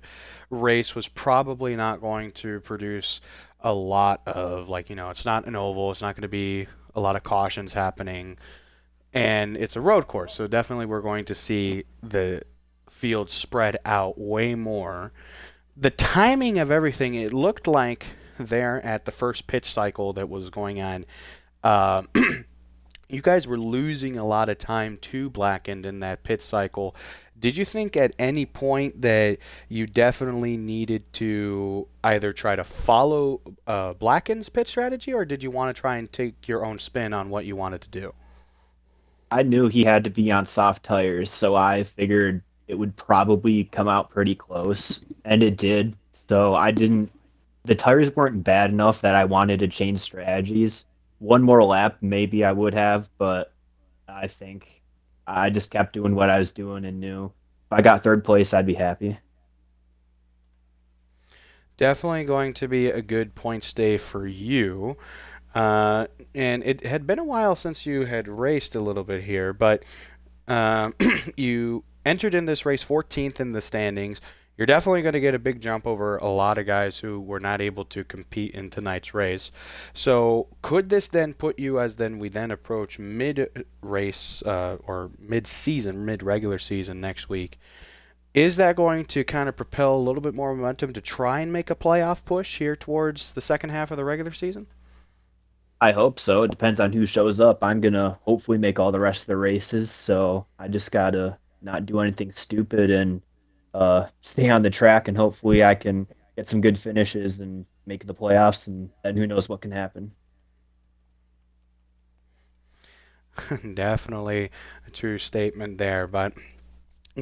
race was probably not going to produce a lot of, like, it's not an oval, it's not going to be a lot of cautions happening, and it's a road course, so definitely we're going to see the field spread out way more. The timing of everything, it looked like there at the first pit cycle that was going on, you guys were losing a lot of time to Blackened in that pit cycle. Did you think at any point that you definitely needed to either try to follow Blackened's pit strategy, or did you want to try and take your own spin on what you wanted to do?
I knew he had to be on soft tires, so I figured it would probably come out pretty close, and it did. So the tires weren't bad enough that I wanted to change strategies. One more lap, maybe I would have, but I think I just kept doing what I was doing and knew if I got third place, I'd be happy.
Definitely going to be a good points day for you. Uh, and it had been a while since you had raced a little bit here, but um, you entered in this race 14th in the standings. You're definitely going to get a big jump over a lot of guys who were not able to compete in tonight's race. So could this then put you, as then we then approach mid race or mid season, mid regular season next week? Is that going to kind of propel a little bit more momentum to try and make a playoff push here towards the second half of the regular season?
I hope so. It depends on who shows up. I'm gonna hopefully make all the rest of the races, so I just gotta not do anything stupid and stay on the track, and hopefully I can get some good finishes and make the playoffs, and then who knows what can happen.
Definitely a true statement there, but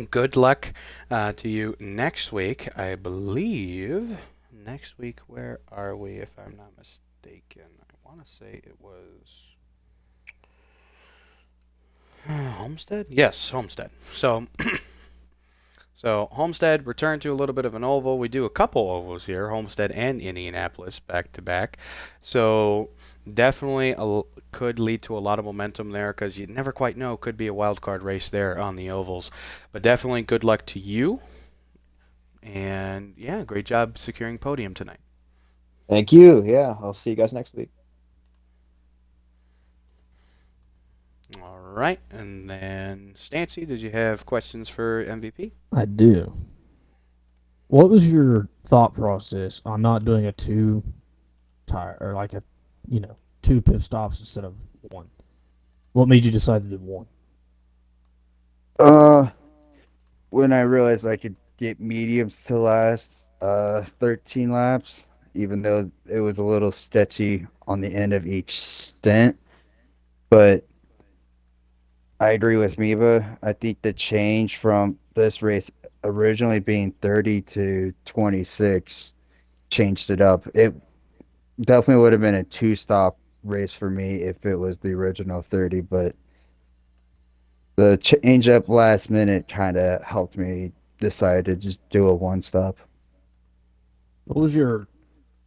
good luck to you next week. I believe next week, where are we, if I'm not mistaken? I want to say it was Homestead? Yes, Homestead. So Homestead returned to a little bit of an oval. We do a couple ovals here, Homestead and Indianapolis back to back. So definitely could lead to a lot of momentum there because you never quite know. Could be a wild card race there on the ovals. But definitely good luck to you. And yeah, great job securing podium tonight.
Thank you. Yeah, I'll see you guys next week.
All right. And then Stancy, did you have questions for MVP?
I do. What was your thought process on not doing a two tire or like a, two pit stops instead of one? What made you decide to do one?
Uh, when I realized I could get mediums to last 13 laps, even though it was a little sketchy on the end of each stint. But I agree with Miva. I think the change from this race originally being 30 to 26 changed it up. It definitely would have been a two-stop race for me if it was the original 30, but the change up last minute kind of helped me decide to just do a one stop.
What was your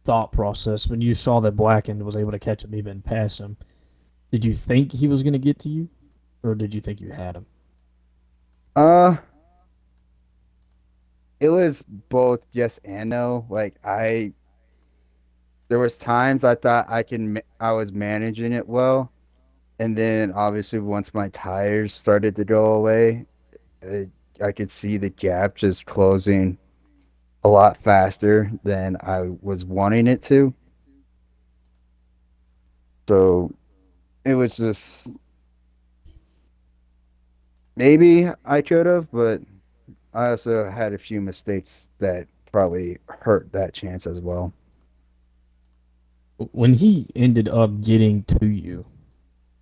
thought process when you saw that Blacken was able to catch him even pass him? Did you think he was going to get to you, or did you think you had him?
Uh, it was both yes and no. There was times I thought I was managing it well, and then obviously once my tires started to go away, it, I could see the gap just closing a lot faster than I was wanting it to. So it was just maybe I could have, but I also had a few mistakes that probably hurt that chance as well.
When he ended up getting to you,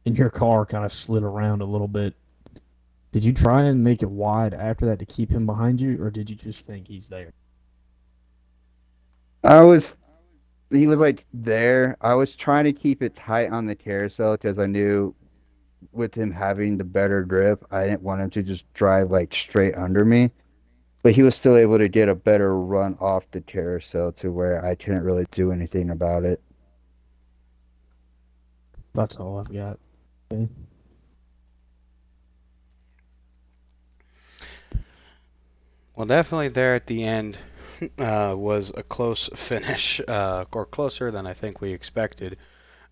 and your car kind of slid around a little bit, did you try and make it wide after that to keep him behind you, or did you just think he's there?
I was He was like there. I was trying to keep it tight on the carousel because I knew with him having the better grip, I didn't want him to just drive like straight under me. But he was still able to get a better run off the carousel to where I couldn't really do anything about it.
That's all I've got. Okay.
Well, definitely there at the end was a close finish, or closer than I think we expected.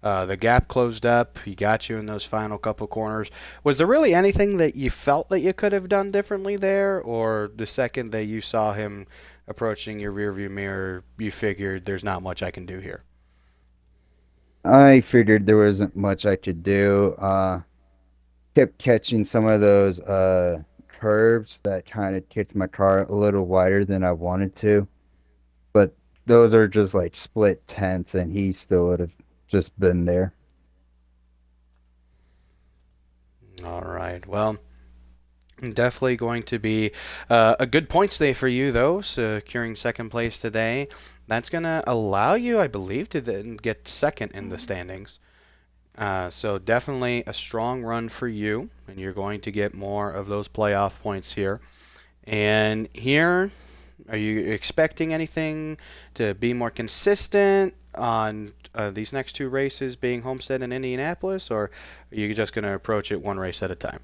The gap closed up. He got you in those final couple corners. Was there really anything that you felt that you could have done differently there, or the second that you saw him approaching your rearview mirror, you figured there's not much I can do here?
I figured there wasn't much I could do. Kept catching some of those curves that kind of kicked my car a little wider than I wanted to. But those are just like split tenths, and he still would have just been there.
All right. Well, definitely going to be a good points day for you, though, securing second place today. That's going to allow you, I believe, to then get second in the standings. So definitely a strong run for you, and you're going to get more of those playoff points here. And here, are you expecting anything to be more consistent on these next two races being Homestead and Indianapolis, or are you just going to approach it one race at a time?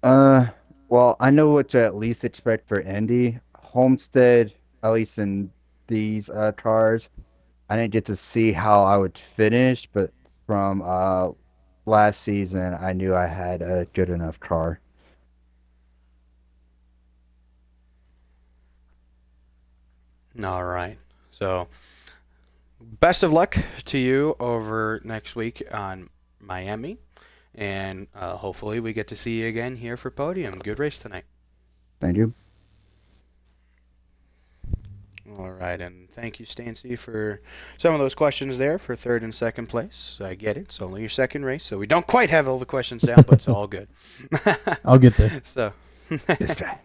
Uh, well, I know what to at least expect for Indy. Homestead, at least in these cars, I didn't get to see how I would finish, but from last season, I knew I had a good enough car.
All right. So best of luck to you over next week on Miami, and hopefully we get to see you again here for podium. Good race tonight.
Thank you.
All right, and thank you, Stancy, for some of those questions there for third and second place. I get it; it's only your second race, so we don't quite have all the questions down, but it's all good.
I'll get there.
So,
This guy.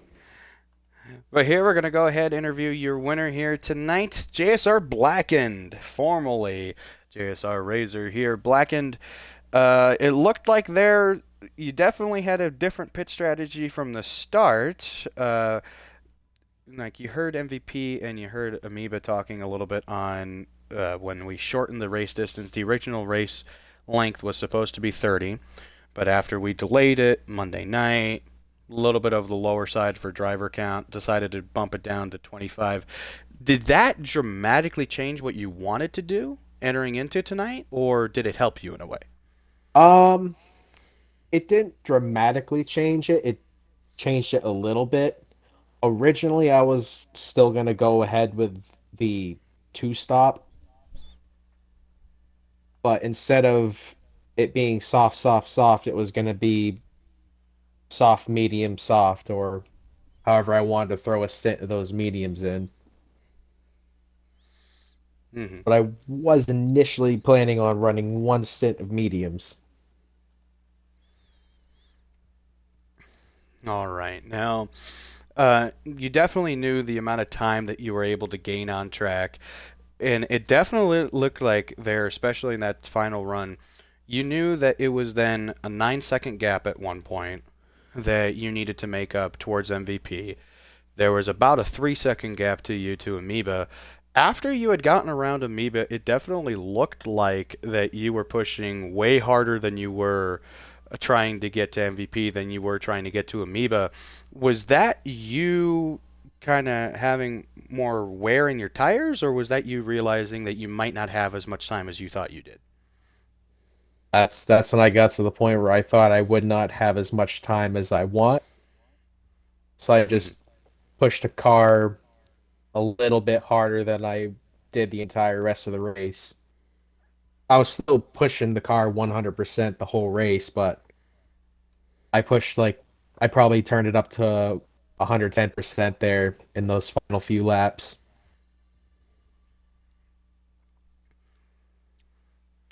but here we're gonna go ahead and interview your winner here tonight, JSR Blackened, formerly JSR Razor here. Blackened, it looked like you definitely had a different pit strategy from the start. Like you heard MVP and you heard Amoeba talking a little bit on when we shortened the race distance. The original race length was supposed to be 30, but after we delayed it Monday night, a little bit of the lower side for driver count, decided to bump it down to 25. Did that dramatically change what you wanted to do entering into tonight, or did it help you in a way?
Um, it didn't dramatically change it. It changed it a little bit. Originally, I was still gonna go ahead with the two stop, but instead of it being soft, soft, soft, it was gonna be soft, medium, soft, or however I wanted to throw a stint of those mediums in.
Mm-hmm.
But I was initially planning on running one stint of mediums.
All right. Now, you definitely knew the amount of time that you were able to gain on track, and it definitely looked like there, especially in that final run, you knew that it was then a 9-second gap at one point that you needed to make up towards MVP. There was about a 3-second gap to you to Amoeba. After you had gotten around Amoeba, it definitely looked like that you were pushing way harder than you were trying to get to MVP than you were trying to get to Amoeba. Was that you kind of having more wear in your tires, or was that you realizing that you might not have as much time as you thought you did?
That's when I got to the point where I thought I would not have as much time as I want. So I
Mhm.
just pushed the car a little bit harder than I did the entire rest of the race. I was still pushing the car 100% the whole race, but I pushed I probably turned it up to 110% there in those final few laps.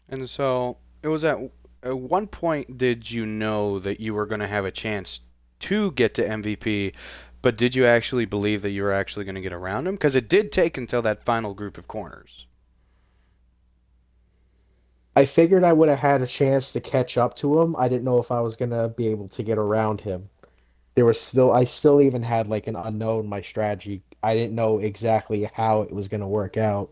And so it was at one point, did you know that you were going to have a chance to get to MVP, but did you actually believe that you were actually going to get around him? Because it did take until that final group of corners.
I figured I would have had a chance to catch up to him. I didn't know if I was gonna be able to get around him. I still even had like an unknown in my strategy. I didn't know exactly how it was gonna work out.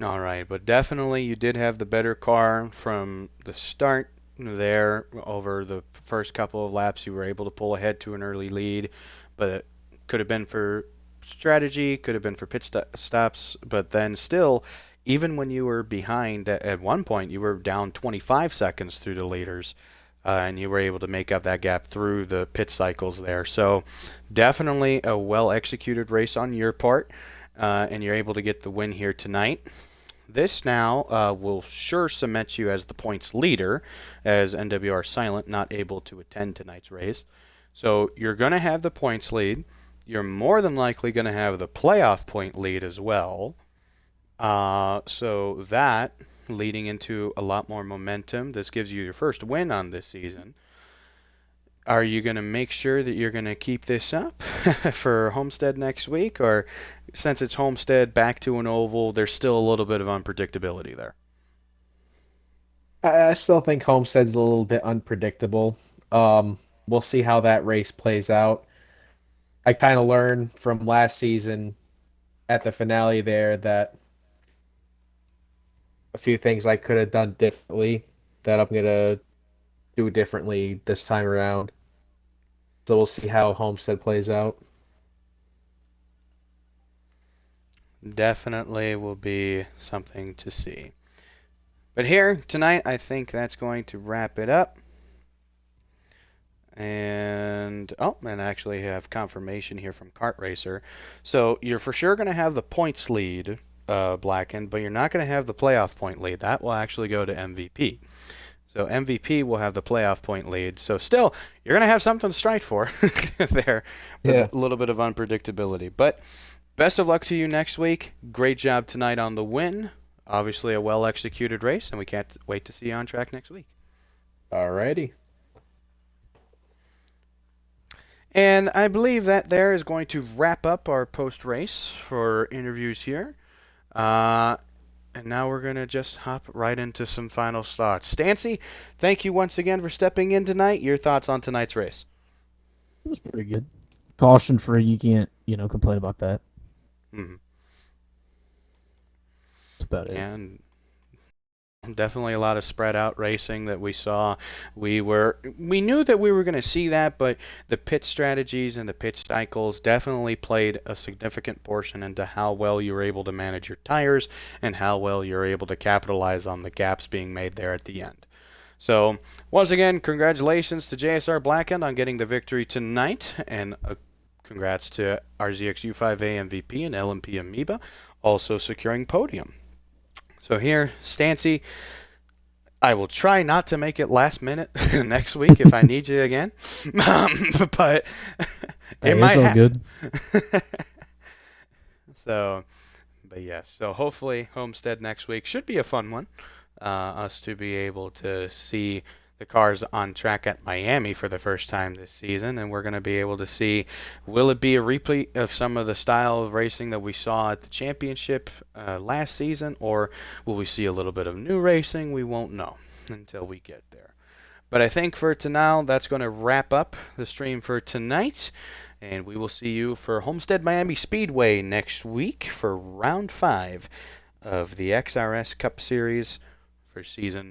All right, but definitely you did have the better car from the start there. Over the first couple of laps, you were able to pull ahead to an early lead, but it could have been for strategy, could have been for stops, but then still, even when you were behind at one point, you were down 25 seconds through the leaders, and you were able to make up that gap through the pit cycles there. So definitely a well executed race on your part, and you're able to get the win here tonight. This now will sure cement you as the points leader, as NWR Silent not able to attend tonight's race. So you're going to have the points lead. You're more than likely going to have the playoff point lead as well. So that leading into a lot more momentum. This gives you your first win on this season. Are you going to make sure that you're going to keep this up for Homestead next week? Or since it's Homestead back to an oval, there's still a little bit of unpredictability there?
I still think Homestead's a little bit unpredictable. We'll see how that race plays out. I kind of learned from last season at the finale there that a few things I could have done differently that I'm going to do differently this time around. So we'll see how Homestead plays out.
Definitely will be something to see. But here tonight, I think that's going to wrap it up. And actually have confirmation here from Kart Racer. So you're for sure going to have the points lead, Blackened, but you're not going to have the playoff point lead. That will actually go to MVP. So MVP will have the playoff point lead. So still, you're going to have something to strive for there.
Yeah.
A little bit of unpredictability. But best of luck to you next week. Great job tonight on the win. Obviously a well-executed race, and we can't wait to see you on track next week.
Alrighty.
And I believe that there is going to wrap up our post-race for interviews here. And now we're going to just hop right into some final thoughts. Stancy, thank you once again for stepping in tonight. Your thoughts on tonight's race?
It was pretty good. Caution free, you can't, complain about that.
Mm-hmm.
That's about it.
And definitely a lot of spread out racing that we saw. We knew that we were going to see that, but the pit strategies and the pit cycles definitely played a significant portion into how well you were able to manage your tires and how well you're able to capitalize on the gaps being made there at the end. So once again, congratulations to JSR Blackened on getting the victory tonight, and congrats to RZXU5A MVP and LMP Amoeba also securing podium. So here, Stancy, I will try not to make it last minute next week if I need you again. But
Hey,
it might
it's all good.
So, but yes. So hopefully Homestead next week should be a fun one. Us to be able to see the cars on track at Miami for the first time this season, and we're going to be able to see, will it be a repeat of some of the style of racing that we saw at the championship last season, or will we see a little bit of new racing? We won't know until we get there. But I think for now, that's going to wrap up the stream for tonight, and we will see you for Homestead Miami Speedway next week for round 5 of the XRS Cup Series for season